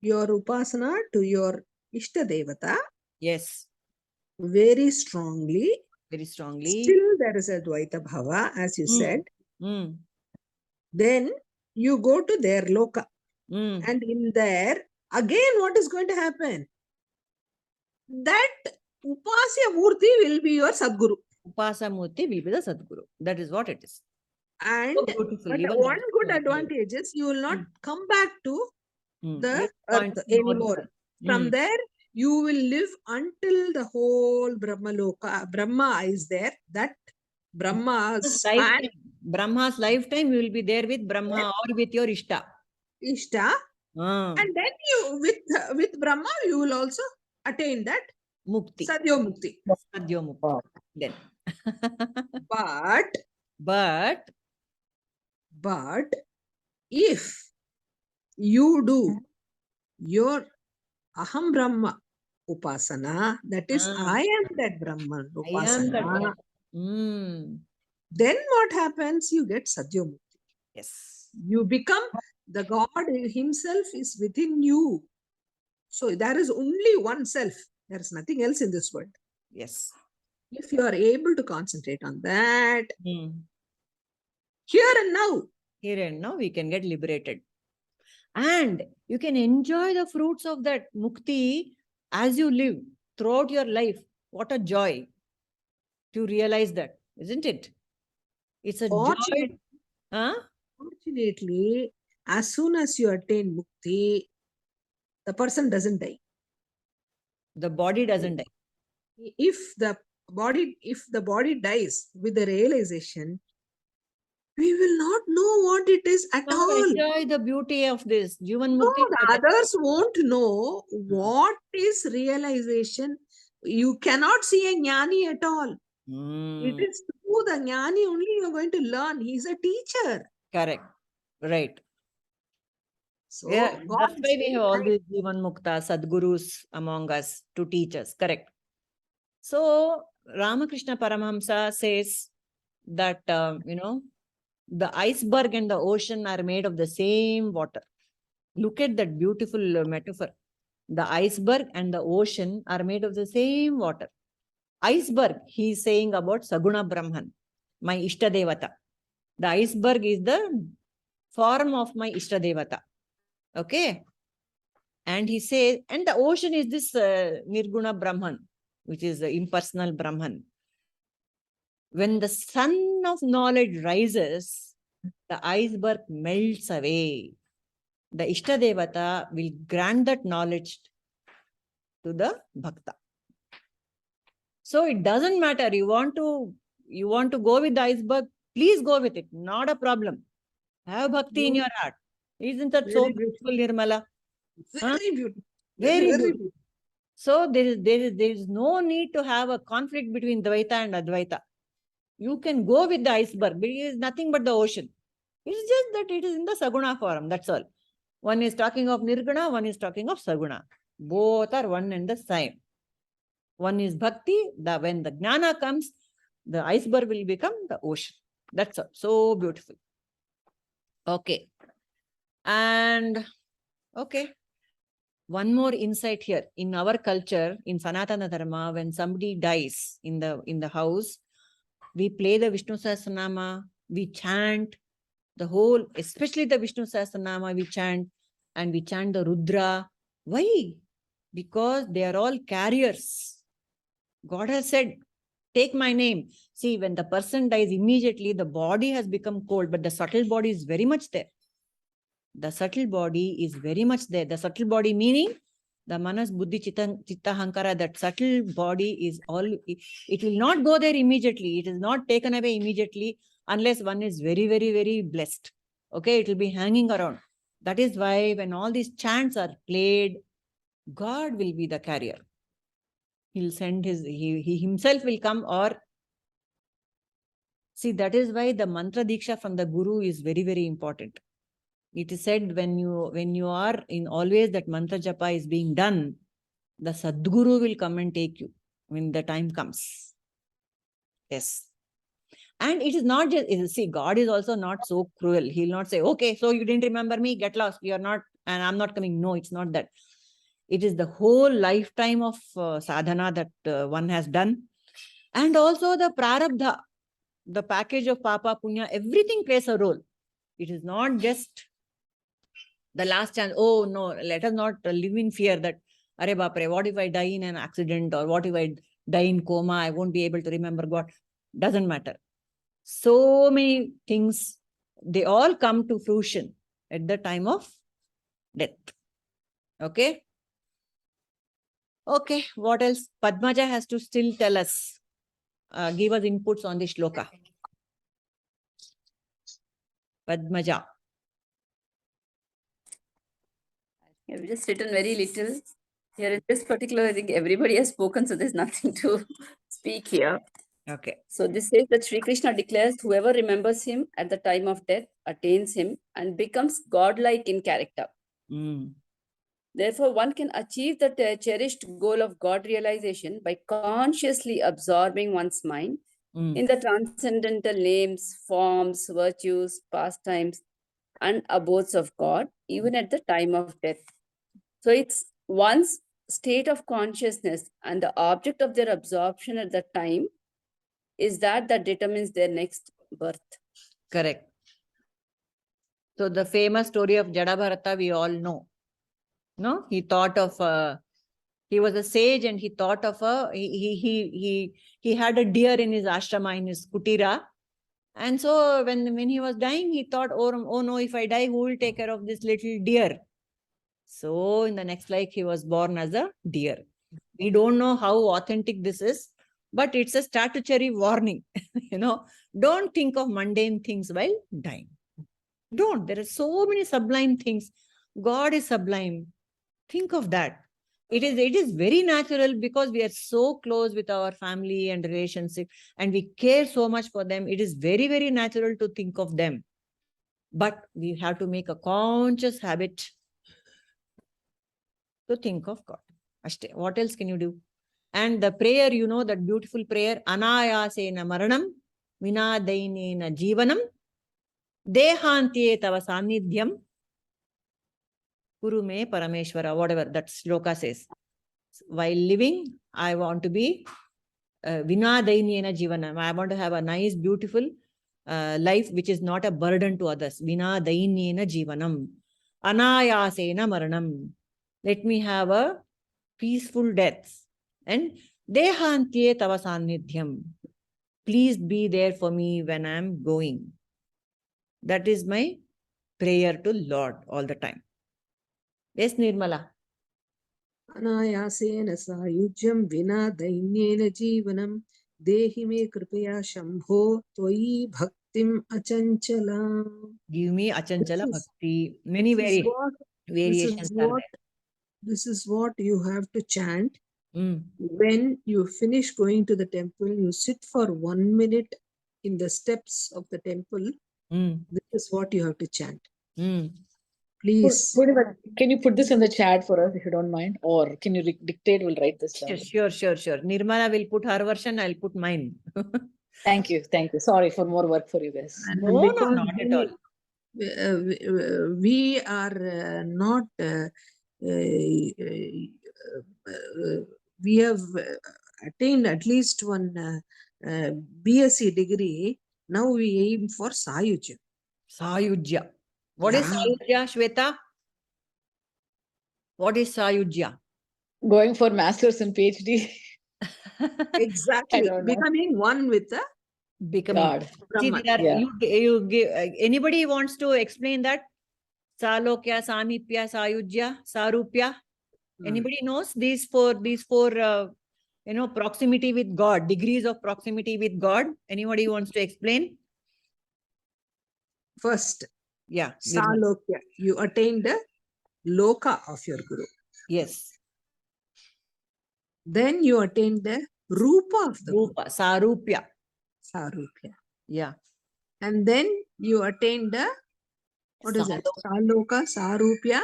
your Upasana to your Ishta Devata, yes, very strongly, still there is a Dvaita Bhava, as you said. Then you go to their Loka. And in there, again, what is going to happen? That Upasya Murti will be your Sadguru. Upasya Murti will be the Sadguru. That is what it is. And so but one good advantage is you will not come back to the earth anymore. From there, you will live until the whole Brahma Loka. Brahma is there. That Brahma's lifetime, you will be there with Brahma or with your Ishta. And then you, with Brahma, you will also attain that Mukti. Sadhyo Mukti. Sadhyo Mukti. Then. But if you do your Aham Brahma Upasana, that is, I am that Brahman Upasana, then what happens? You get Sadhyo Mukti. Yes. You become, the God himself is within you. So there is only one self. There is nothing else in this world. Yes. If you are able to concentrate on that, here and now, we can get liberated. And you can enjoy the fruits of that mukti as you live throughout your life. What a joy to realize that, isn't it? It's a joy. Fortunately, as soon as you attain mukti, the person doesn't die. The body doesn't die. If the body dies with the realization, we will not know what it is at Not all. enjoy the beauty of this. Jivan No, Mukti. the others won't know what is realization. You cannot see a jnani at all. It is through the jnani only you are going to learn. He is a teacher. Correct. Right. So Yeah, God that's why is we very have all kind. these Jivan Mukta, Sadgurus among us to teach us. Correct. So Ramakrishna Paramahamsa says that, the iceberg and the ocean are made of the same water. Look at that beautiful metaphor. The iceberg and the ocean are made of the same water. Iceberg, he is saying about Saguna Brahman, my Ishtadevata. The iceberg is the form of my Ishtadevata. Okay. And he says, and the ocean is this Nirguna Brahman, which is the impersonal Brahman. When the sun of knowledge rises, the iceberg melts away. The Ishtadevata will grant that knowledge to the Bhakta. So it doesn't matter. You want to go with the iceberg, please go with it. Not a problem. Have bhakti in your heart. Isn't that so beautiful, Nirmala? Very beautiful. Very beautiful. So there is no need to have a conflict between Dvaita and Advaita. You can go with the iceberg, but it is nothing but the ocean. It is just that it is in the Saguna form. That's all. One is talking of Nirguna, one is talking of Saguna. Both are one and the same. One is bhakti. When the jnana comes, the iceberg will become the ocean. That's all. So beautiful. Okay. And okay. One more insight here. In our culture, in Sanatana Dharma, when somebody dies in the house, we play the Vishnu Sahasranama, we chant the whole, especially the Vishnu Sahasranama, we chant, and we chant the Rudra. Why? Because they are all carriers. God has said, take my name. See, when the person dies, immediately the body has become cold, but the subtle body is very much there. The subtle body is very much there. The subtle body meaning the manas, buddhi, chitta, hankara, that subtle body is all, it will not go there immediately. It is not taken away immediately unless one is very, very, very blessed. Okay, it will be hanging around. That is why when all these chants are played, God will be the carrier. He'll send he himself will come, or see, that is why the mantra diksha from the guru is very, very important. It is said when you are in always that mantra japa is being done, the Sadguru will come and take you when the time comes. Yes. And it is not just, see, God is also not so cruel. He'll not say, okay, so you didn't remember me, get lost. You're not, and I'm not coming. No, it's not that. It is the whole lifetime of sadhana that one has done. And also the prarabdha, the package of papa, punya, everything plays a role. It is not just the last chance. Oh no, let us not live in fear that, Are Bapre, what if I die in an accident, or what if I die in coma? I won't be able to remember God. Doesn't matter. So many things, they all come to fruition at the time of death. Okay. Okay. What else? Padmaja has to still tell us, give us inputs on the shloka. Padmaja. I've just written very little. Here in this particular, I think everybody has spoken, so there's nothing to speak here. Okay. So this says that Sri Krishna declares whoever remembers him at the time of death attains him and becomes godlike in character. Therefore, one can achieve the cherished goal of God realization by consciously absorbing one's mind in the transcendental names, forms, virtues, pastimes, and abodes of God, even at the time of death. So it's one's state of consciousness and the object of their absorption at that time is that determines their next birth. Correct. So the famous story of Jadabharata, we all know. No, he thought of he was a sage, and he thought of he had a deer in his ashrama, in his kutira. And so when he was dying, he thought, oh no, if I die, who will take care of this little deer? So in the next life, he was born as a deer. We don't know how authentic this is, but it's a statutory warning. Don't think of mundane things while dying. Don't. There are so many sublime things. God is sublime. Think of that. It is very natural because we are so close with our family and relationship and we care so much for them. It is very, very natural to think of them. But we have to make a conscious habit to think of God. What else can you do? And the prayer, that beautiful prayer, Anayasena Maranam, Vinadainena Jivanam, Dehantye Tava Sanidhyam, Kurume Parameshwara, whatever that shloka says. While living, I want to be Vinadainena Jivanam. I want to have a nice, beautiful life which is not a burden to others. Vinadainena Jivanam. Anayasena Maranam. Let me have a peaceful death. And Dehantye Tava Sanidhyam. Please be there for me when I'm going. That is my prayer to Lord all the time. Yes, Nirmala. Anayasena sayujyam vina dainyena jivanam dehi me kripaya shambho tvai bhaktim achanchalam. Give me achanchala bhakti. Many variations are there. This is what you have to chant. When you finish going to the temple, you sit for 1 minute in the steps of the temple. This is what you have to chant. Please. Can you put this in the chat for us if you don't mind? Or can you dictate? We'll write this down. Sure. Nirmala will put her version, I'll put mine. Thank you. Sorry for more work for you guys. No, not at all. We are not, we have attained at least one BSc degree. Now we aim for Sayujya. Sayujya. What is Sayujya, Shweta? What is Sayujya? Going for masters and PhD. Exactly. Becoming one with the God. See, you give, anybody wants to explain that? Salokya, Samipya, Sayujya, Sarupya. Anybody knows these four proximity with God, degrees of proximity with God? Anybody wants to explain? First, yeah, Salokya. You attain the loka of your guru. Yes. Then you attain the rupa of the Rupa, Sarupya. Sarupya. Yeah. And then you attain the, what is it? Saloka, Sarupya.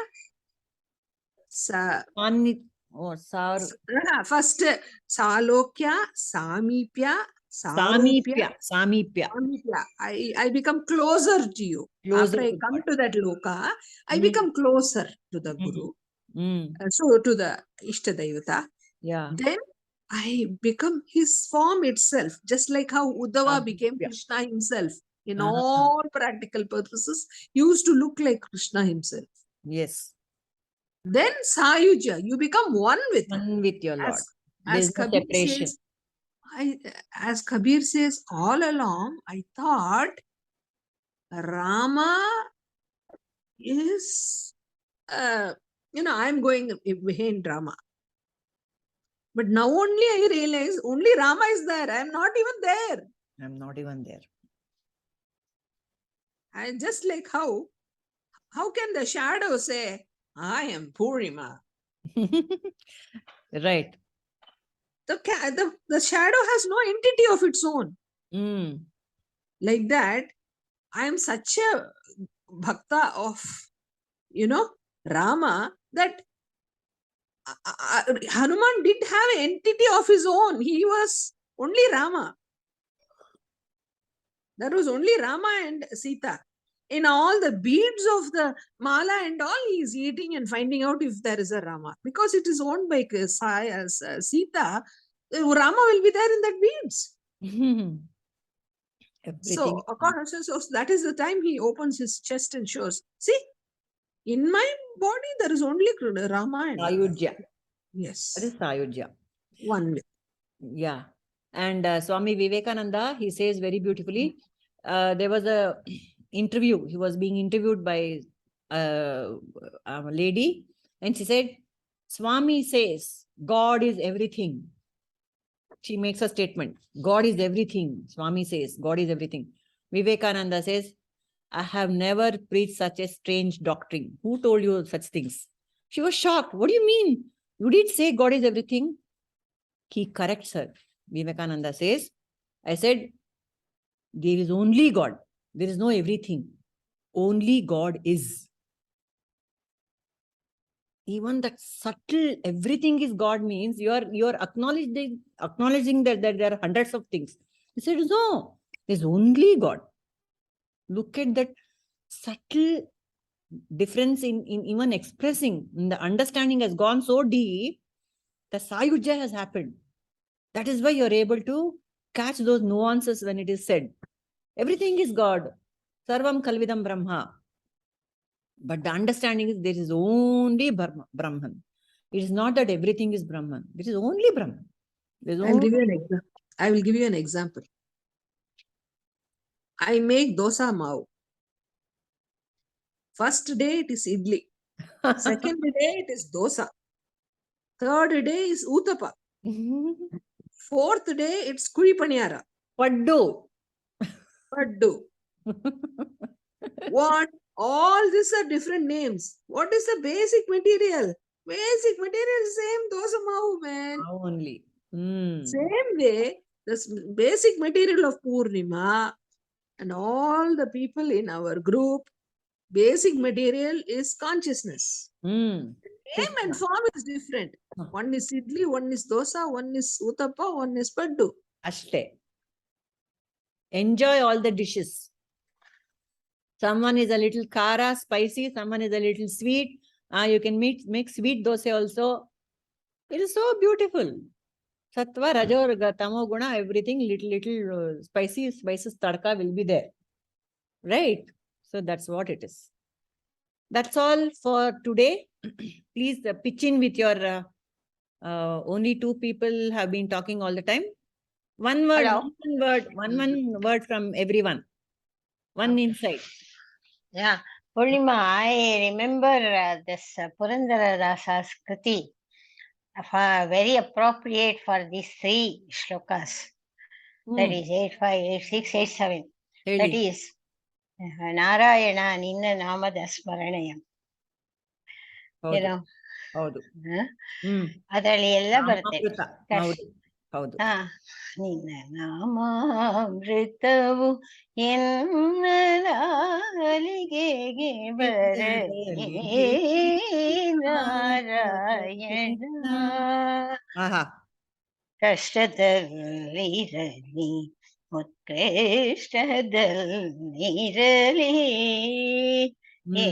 First, Salokya, Samipya, Samipya. I become closer to you. After I come to that loka, I become closer to the guru. So to the Ishtadevata. Yeah. Then I become his form itself, just like how Uddhava became Krishna himself. In all practical purposes, he used to look like Krishna himself. Yes. Then Sayujya, you become one with your Lord. As Kabir says, all along, I thought Rama is, I'm going behind Rama. But now only I realize only Rama is there. I am not even there. I'm not even there. And just like how can the shadow say, I am Purnima? Right. The shadow has no entity of its own. Like that, I am such a bhakta of, Rama that Hanuman didn't have an entity of his own. He was only Rama. There was only Rama and Sita. In all the beads of the mala and all, he is eating and finding out if there is a Rama. Because it is owned by Sita, Rama will be there in that beads. So that is the time he opens his chest and shows, see, in my body there is only Rama and Sayujya. Yes. That is Sayujya. One way. Yeah. And Swami Vivekananda, he says very beautifully, there was a interview. He was being interviewed by a lady, and she said, Swami says, God is everything. she makes a statement. God is everything. Swami says, God is everything. Vivekananda says, I have never preached such a strange doctrine. Who told you such things? She was shocked. What do you mean? You did say God is everything. He corrects her. Vivekananda says, I said, there is only God. There is no everything. Only God is. Even that subtle everything is God means you are acknowledging that there are hundreds of things. He said, no, there's only God. Look at that subtle difference in even expressing. The understanding has gone so deep, the Sayujya has happened. That is why you're able to catch those nuances when it is said. Everything is God. Sarvam Kalvidam Brahma. But the understanding is there is only Brahman. It is not that everything is Brahman. It is only Brahman. I'll give you an example. I will give you an example. I make dosa mav. First day it is idli. Second day it is dosa. Third day is uttapa. Fourth day it's kuri paniyara. Paddu. Paddu. What? All these are different names. What is the basic material? Basic material is same dosa mav, man. Only. Same way, the basic material of Purnima and all the people in our group, basic material is consciousness. Name and form is different. One is idli, one is dosa, one is uttapa, one is paddu. Ashte. Enjoy all the dishes. Someone is a little kara, spicy, someone is a little sweet. You can make sweet dosa also. It is so beautiful. Sattva, Raja, Tamo, Guna, everything, little spices, tadka will be there. Right? So that's what it is. That's all for today. Please pitch in with your only two people have been talking all the time. One word, Hello. one word from everyone. One insight. Yeah, Purnima, I remember this Purandara Dasa's Kriti, very appropriate for these three shlokas. That is 8, 5, 8, 6, 8, 7. That is Narayana Ninna Namada Smaranayam. You know, ಅದರಲ್ಲಿ ಎಲ್ಲ ಬರುತ್ತೆ. ನಿನ್ನ ನಾಮಾಮೃತವು ಎನ್ನ ನಾಲಿಗೆಗೆ ಬರಲಿ ನಾರಾಯಣ. ಕಷ್ಟದಲ್ಲಿರಲಿ ಉತ್ಕೃಷ್ಟದಲ್ಲಿರಲಿ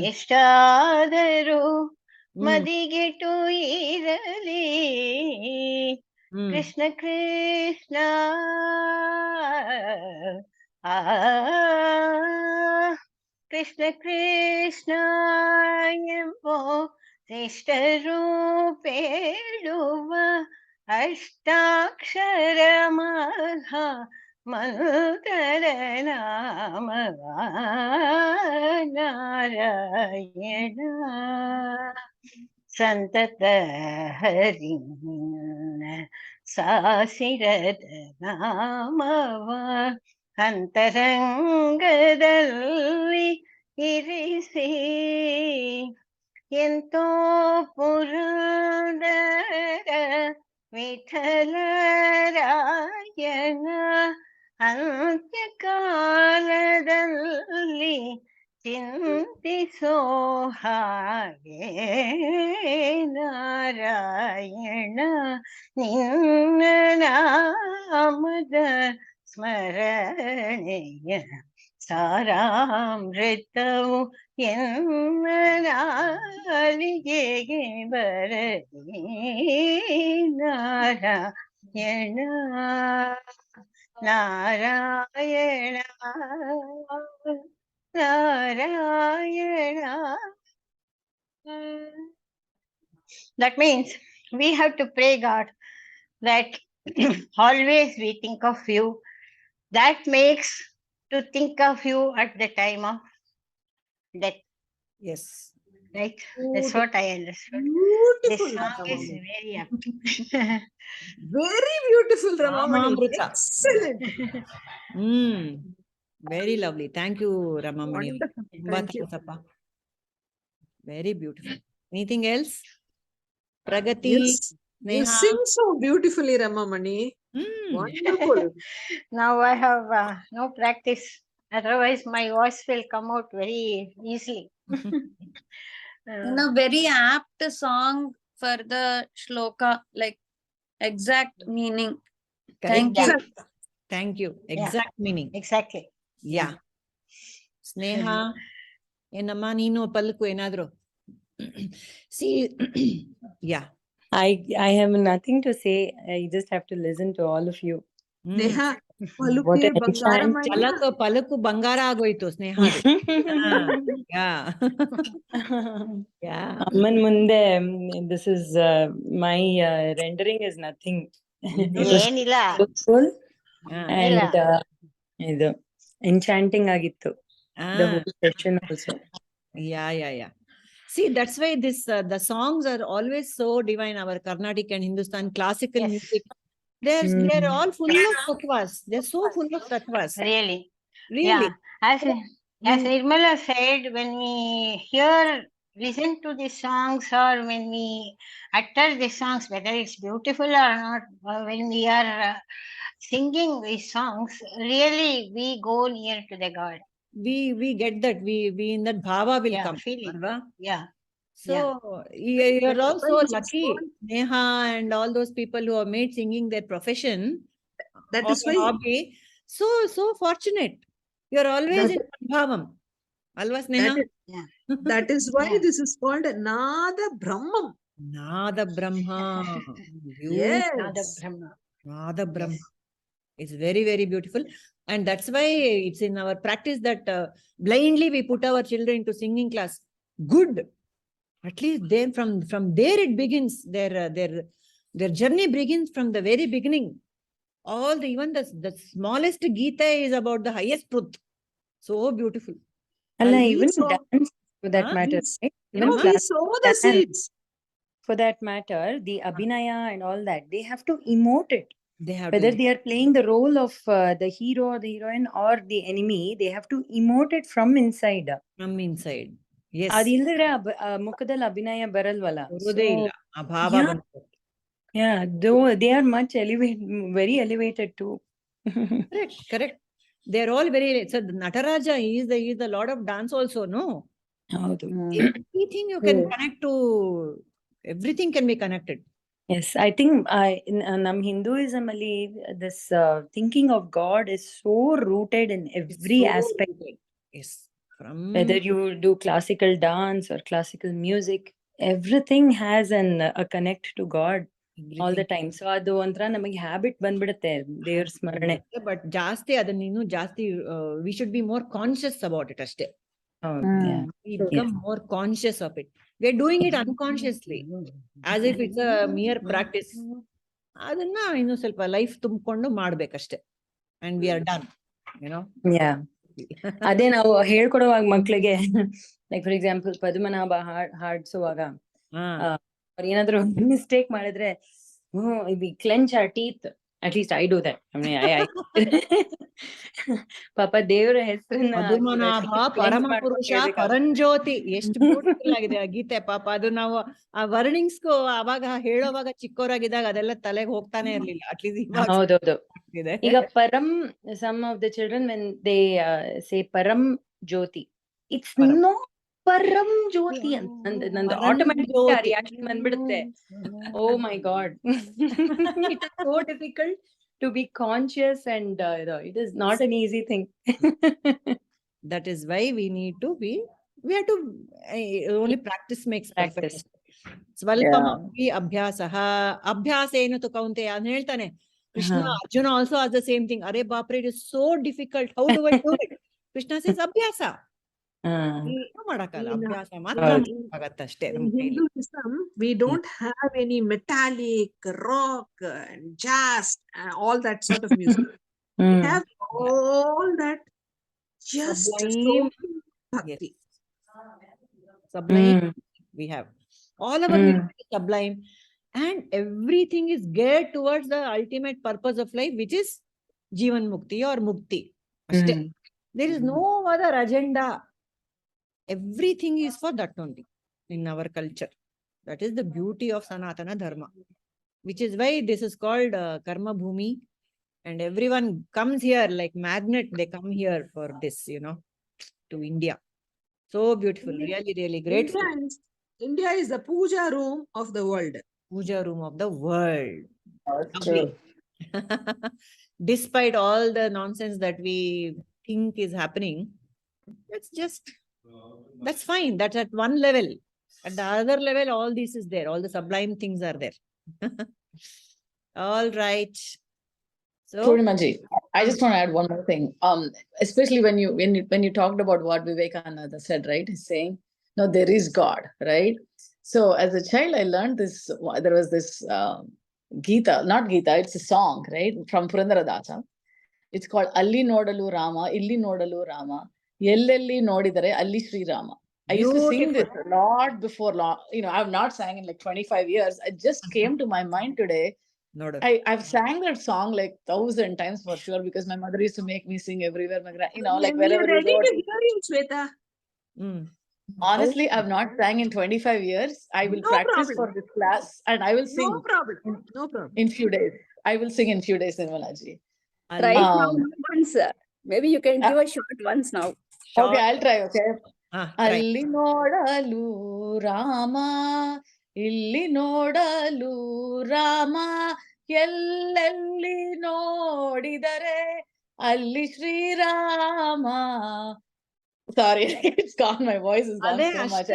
ಎಷ್ಟಾದರೂ ಮದಿಗೆಟು ಇರಲಿ ಕೃಷ್ಣ ಕೃಷ್ಣ ಕೃಷ್ಣ ಕೃಷ್ಣ ಎಂಬೋ ಶ್ರೇಷ್ಠರೂಪೇಳುವ ಅಷ್ಟಾಕ್ಷರ ಮಹಾ ಮಂತ್ರ ನಾಮವ ನಾರಾಯಣ. ಸಂತತ ಹರಿನ ಸಾಸಿರದ ನಾಮವ ಅಂತರಂಗದಲ್ಲಿ ಇರಿಸಿ ಎಂತೋ ಪುರಂದರ ವಿಠಲರಾಯಣ ಅಂತ್ಯಕಾಲದಲ್ಲಿ ಚಿಂತಿಸೋ ಹಾಗೆ ನಾರಾಯಣ. ನಿನ್ನ ನಾಮದ ಸ್ಮರಣೆಯ ಸಾರಾಮೃತವು ಎನ್ನ ನಾಲಿಗೆಗೆ ಬರಲಿ Narayana Narayana Narayana. That means we have to pray God that always we think of you. That makes to think of you at the time of death. Yes. Right? That's what I understood. This Beautiful, song is Ramamani. very apt. Very beautiful, Ramamani. Ramamrita. Excellent. Very lovely. Thank you, Ramamani. Wonderful. ತುಂಬಾ Thank you. thanks ಅಪ್ಪ. Very beautiful. Anything else? Pragati, You Neha. sing so beautifully, Ramamani. Wonderful. Now I have no practice. Otherwise, my voice will come out very easily. A very apt song for the shloka, like exact meaning. Thank you. Thank you. Exact meaning. Exactly. Yeah. Sneha, ಏನಮ್ಮ ನೀನು ಪಲ್ಕು ಏನಾದ್ರು? See, yeah. I have nothing to say. I just have to listen to all of you. Neha, What paluke an ಬಂಗಾರಮಯ. ಪಲಕು ಬಂಗಾರ ಆಗೋಯ್ತು ಸ್ನೇಹ. Yeah. Yeah. Amman munde, this is my rendering is nothing. It was ಏನಿಲ್ಲ. beautiful and ಇಲ್ಲ. ಇದು enchanting ಆಗಿತ್ತು. The whole session also. Yeah. See, that's why this the songs are always so divine. Our Carnatic and Hindustan classical music, they're all full of tattvas. They're so full of tattvas. Really. Really. Yeah. As Nirmala said, when we listen to these songs, or when we utter these songs, whether it's beautiful or not, when we are singing these songs, really we go near to the God. We get that. We in that bhava will come. Feeling. Yeah. So you're also lucky, Neha, and all those people who have made singing their profession. That is why hobby. So fortunate. You're always in bhavam. Alva Sneha? That is why this is called Nada Brahmam. Nada Brahma. Yes. Nada Brahma. It's very, very beautiful. And that's why it's in our practice that blindly we put our children into singing class. Good. At least then from there it begins. Their journey begins from the very beginning. Even the smallest Gita is about the highest truth. So beautiful. Allah, even dance for that matter. Right? Even we sow the seeds. For that matter, the Abhinaya and all that, they have to emote it. Whether they are playing the role of the hero or the heroine or the enemy, they have to emote it from inside. From inside. Yes. Adildre mukadal Abhinaya baralwala. Yeah, though they are much very elevated too. Correct. They're all very. So Nataraja is the Lord of Dance also, no? Everything you can connect to. Everything can be connected. Yes, I think in Hinduism, this thinking of God is so rooted in every aspect. Rooted. Yes. Whether you do classical dance or classical music, everything has a connect to God all the time. So adu ontra namage habit bandibidutte devara smarane. But jasti adannu jasti we should be more conscious about it ashte. We become more conscious of it. We're doing it unconsciously, as if it's a mere practice. Adanna innu ಸ್ವಲ್ಪ life ತುಂಬಿಕೊಂಡು ಮಾಡಬೇಕಷ್ಟೇ, and we are done, you know. Yeah. ಅದೇ ನಾವು ಹೇಳ್ಕೊಡುವಾಗ ಮಕ್ಳಿಗೆ, like for example Padmanabha ಹಾಡ್ಸುವಾಗ ಅವ್ರು ಏನಾದ್ರು mistake ಮಾಡಿದ್ರೆ we clench our teeth. At least I do that. I mean, ಪಾಪ ದೇವರ ಹೆಸರನ್ನ ಪದ್ಮನಾಭ ಪರಮ ಪುರುಷ ಪರಂಜ್ಯೋತಿ ಎಷ್ಟು ಬ್ಯೂಟಿಫುಲ್ ಆಗಿದೆ ಆ ಗೀತೆ. ಪಾಪ ಅದು ನಾವು ಆ ವರ್ಣಿಂಗ್ಸ್ ಅವಾಗ ಹೇಳೋವಾಗ ಚಿಕ್ಕವರಾಗಿದ್ದಾಗ ಅದೆಲ್ಲ ತಲೆಗೆ ಹೋಗ್ತಾನೆ ಇರ್ಲಿಲ್ಲ. ಅಟ್ಲೀಸ್ಟ್ ಹೌದೌದು. ಈಗ ಪರಂ, some of the children when they say Param Jyothi, it's no ಪರಂ ಜ್ಯೋತಿ ಅಂತ ನಂದು ಆಟೋಮ್ಯಾಟಿಕ್ ರಿಯಾಕ್ಷನ್ ಬಂದ್ಬಿಡುತ್ತೆ. Oh my God. It is so difficult to be conscious and it is not an easy thing. That is why we have to only practice makes perfect. Svalpamapi abhyasah abhyasena tu kaunteya ಅಂತ ಹೇಳ್ತಾನೆ Krishna. Arjuna also has the same thing. Arey bapre, it is so difficult. How do I do it? Krishna says abhyasa. In Hinduism, we don't have any metallic, rock, jazz, all that sort of music. We have all that just sublime bhakti. Sublime we have. All our music is sublime, and everything is geared towards the ultimate purpose of life, which is Jivan Mukti or Mukti. There is no other agenda. Everything is for that only in our culture. That is the beauty of Sanatana Dharma, which is why this is called Karma Bhumi. And everyone comes here like magnet. They come here for this, to India. So beautiful. Really, really great. India is the puja room of the world. Puja room of the world. That's true. Despite all the nonsense that we think is happening, that's fine. That's at one level. At the other level, all this is there. All the sublime things are there. All right. So, Purnimaji, I just want to add one more thing. Especially when you talked about what Vivekananda said, right? He's saying, no, there is God, right? So as a child, I learned this. There was this Gita, not Gita, it's a song, right? From Purandaradasa. It's called Alli Nodalu Rama, Illi Nodalu Rama, Yellelli Nodidare, Alli Sri Rama. I used to sing this a lot before long. I've not sang in like 25 years. It just came to my mind today. I've sang that song like 1,000 times for sure, because my mother used to make me sing everywhere. Like wherever we go. Shweta. Honestly, I've not sang in 25 years. I will practice for this class and I will sing. No problem. In few days. I will sing in few days, Nirmalaji. Try it now once. Maybe you can give a short once now. Okay, I'll try, okay? Alli nodalu Rama, illi nodalu Rama, yellelli nodidare, alli Sri Rama. Sorry, it's gone. My voice is gone so much.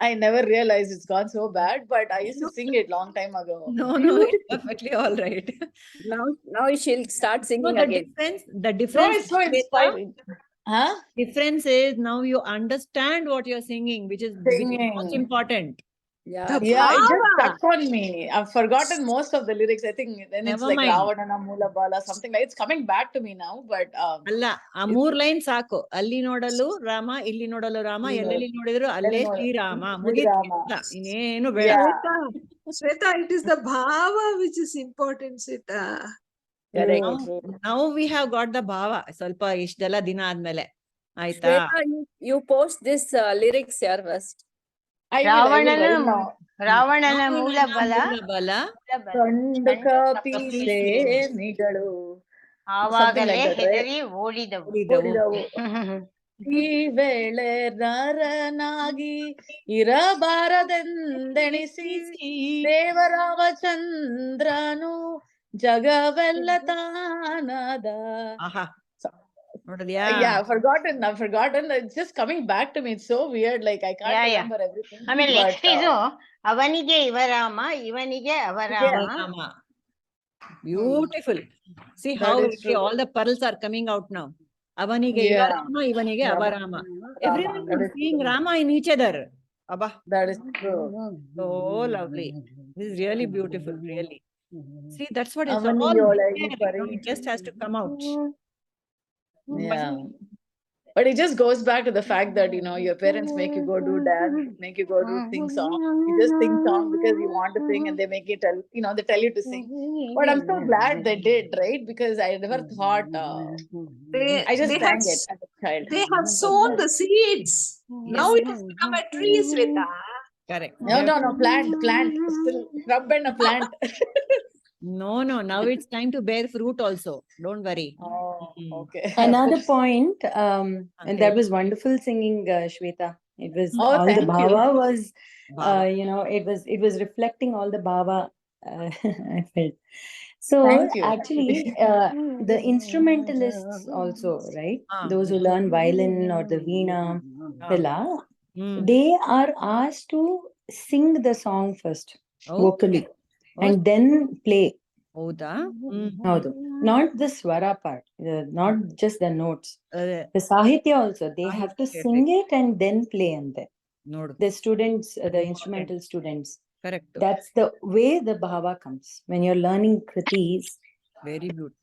I never realized it's gone so bad, but I used to sing it long time ago. No, it's perfectly all right. Now she'll start singing again. The difference. No, it's fine. Huh? Difference is now you understand what you're singing, which is most important. Yeah, it just stuck on me. I've forgotten most of the lyrics. I think then it's like Ravanana Moola Bala, something like it's coming back to me now. But Alla, a moor line saako. Alli nodalu Rama, illi nodalu Rama, ellelli nodidru alle Sri Rama. Inenu beda. Shweta, it is the bhava which is important, Shweta. Now we have got the bhava. Salpa ishdala dina admele. Shweta, you post this lyrics here first. Ravanana Moola Bala. ಆವಾಗಲೇ ಹೆದರಿ ಓಡಿದವು. ಈ ವೇಳೆ ನರನಾಗಿ ಇರಬಾರದೆಂದೆಣಿಸಿ ದೇವರಾಮಚಂದ್ರನು ಜಗವೆಲ್ಲ ತಾನದ. Yeah, I've forgotten. It's just coming back to me. It's so weird. Like I can't remember everything. ಆಮೇಲೆ next ಇದು ಅವನಿಗೆ ಇವರಾಮ ಇವನಿಗೆ ಅವರಾಮ. Beautiful. See how all the pearls are coming out now. Avanige Ivarama, Ivanige Avarama. Everyone is seeing Rama in each other. Abba. That is true. So lovely. This is really beautiful, really. See, that's what it's all there. It just has to come out. Yeah. But it just goes back to the fact that, your parents make you go do dance, make you go do sing song. You just sing song because you want to sing and they make you they tell you to sing. But I'm so glad they did, right? Because I never thought, I just sang it as a child. They have sown the seeds. Now it has become a tree, Shweta. Correct. No, plant. Still shrub and a plant. No. Now it's time to bear fruit also. Don't worry. Oh, okay. Another point, and that was wonderful singing, Shweta. It was all the bhava was, it was reflecting all the bhava I felt. So actually, the instrumentalists also, right? Those who learn violin or the veena, they are asked to sing the song first, vocally. And then play. Not the swara part, not just the notes. The sahitya also, they have to sing it and then play on them. The students, the instrumental students. Correct. That's the way the bhava comes when you're learning kritis. Very good.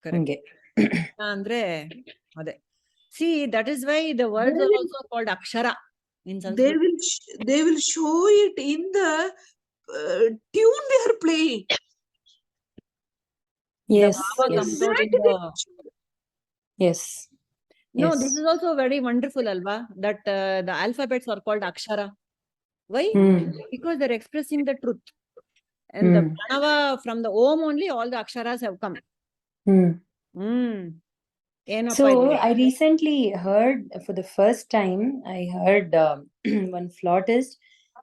Correct. Andre, see, that is why the words are also called akshara. in they Sanskrit. will show it in the tune they are playing. Yes, The bhava yes. comes out in That they the... Yes. No, Yes. this is also very wonderful, Alva, that the alphabets are called akshara. Why? Because they're expressing the truth. And the pranava, from the Om only, all the aksharas have come. So I recently heard, for the first time, I heard one flautist.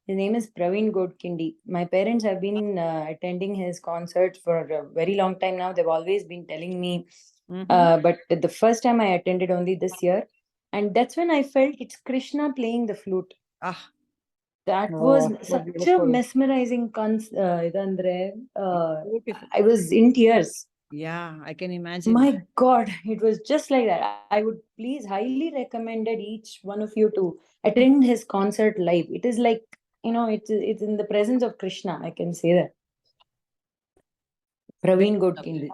His name is Praveen Godkindi. My parents have been attending his concerts for a very long time now. They've always been telling me, but the first time I attended only this year, and that's when I felt it's Krishna playing the flute. That was such a mesmerizing I was in tears. Yeah, I can imagine. My God, it was just like that. I would please highly recommended each one of you to attend his concert live. It is like, it's in the presence of Krishna. I can say that. Praveen Godkindi.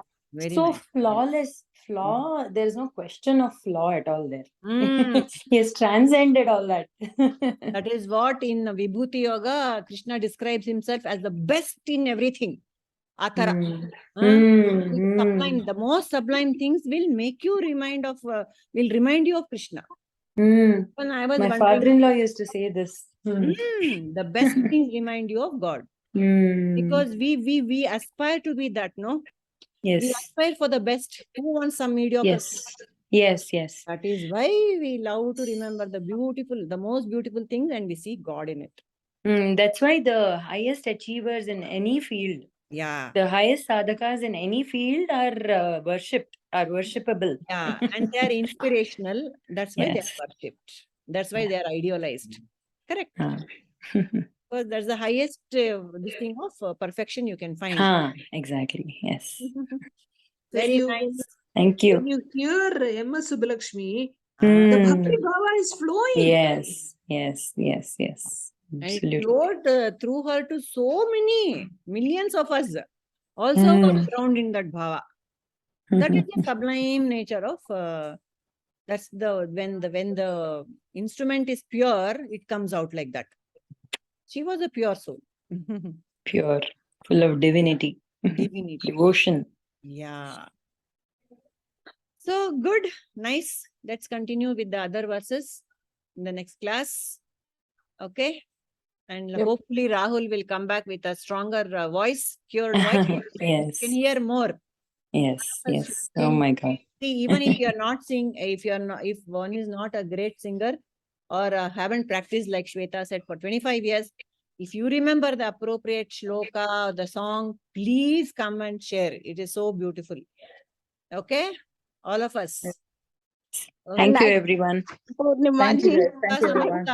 So nice. flawless, there is no question of flaw at all there. He has transcended all that. That is what in Vibhuti Yoga, Krishna describes himself as the best in everything. Athara. Sublime, the most sublime things will make you will remind you of Krishna. When I was My father-in-law used to say this. The best things remind you of God. Because we aspire to be that, no? Yes. We aspire for the best. Who wants some mediocre? Yes. That is why we love to remember the most beautiful things, and we see God in it. That's why the highest achievers in any field, the highest sadhakas in any field are worshipable. Yeah, and they are inspirational. That's why they are worshipped. That's why they are idealized. Correct. Because that's the highest this thing of perfection you can find. Exactly. Yes. Very nice. Thank you. When you hear M.S. Subbulakshmi, the Bhakti Bhava is flowing. Yes. And Absolutely. it flowed through her to so many millions of us. Also got drowned in that bhava. That is the sublime nature of that's when the instrument is pure, it comes out like that. She was a pure soul. Pure, full of divinity. Devotion. Yeah. So good, nice. Let's continue with the other verses in the next class. Okay. And hopefully Rahul will come back with a stronger voice, cured voice. Yes. You can hear more. Yes. Oh my God. See, even if you are not singing, if one is not a great singer or haven't practiced, like Shweta said, for 25 years, if you remember the appropriate shloka or the song, please come and share. It is so beautiful. Okay? All of us. Okay. Thank you, everyone. Thank you, everyone.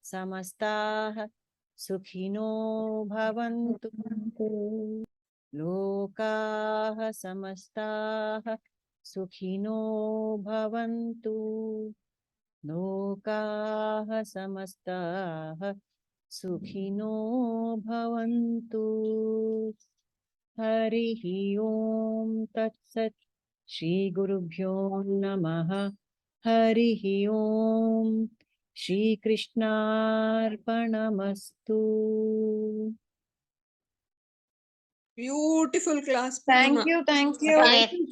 Samastah Sukhino Bhavantu. Lokaah samastah Sukhino Bhavantu. Lokaah samastah Sukhino Bhavantu. Harihi Om Tat Sat. Shri Gurubhyo Namaha. Harihi Om. Shri Krishnarpanamastu. Beautiful class. Thank you. Thank you, everyone.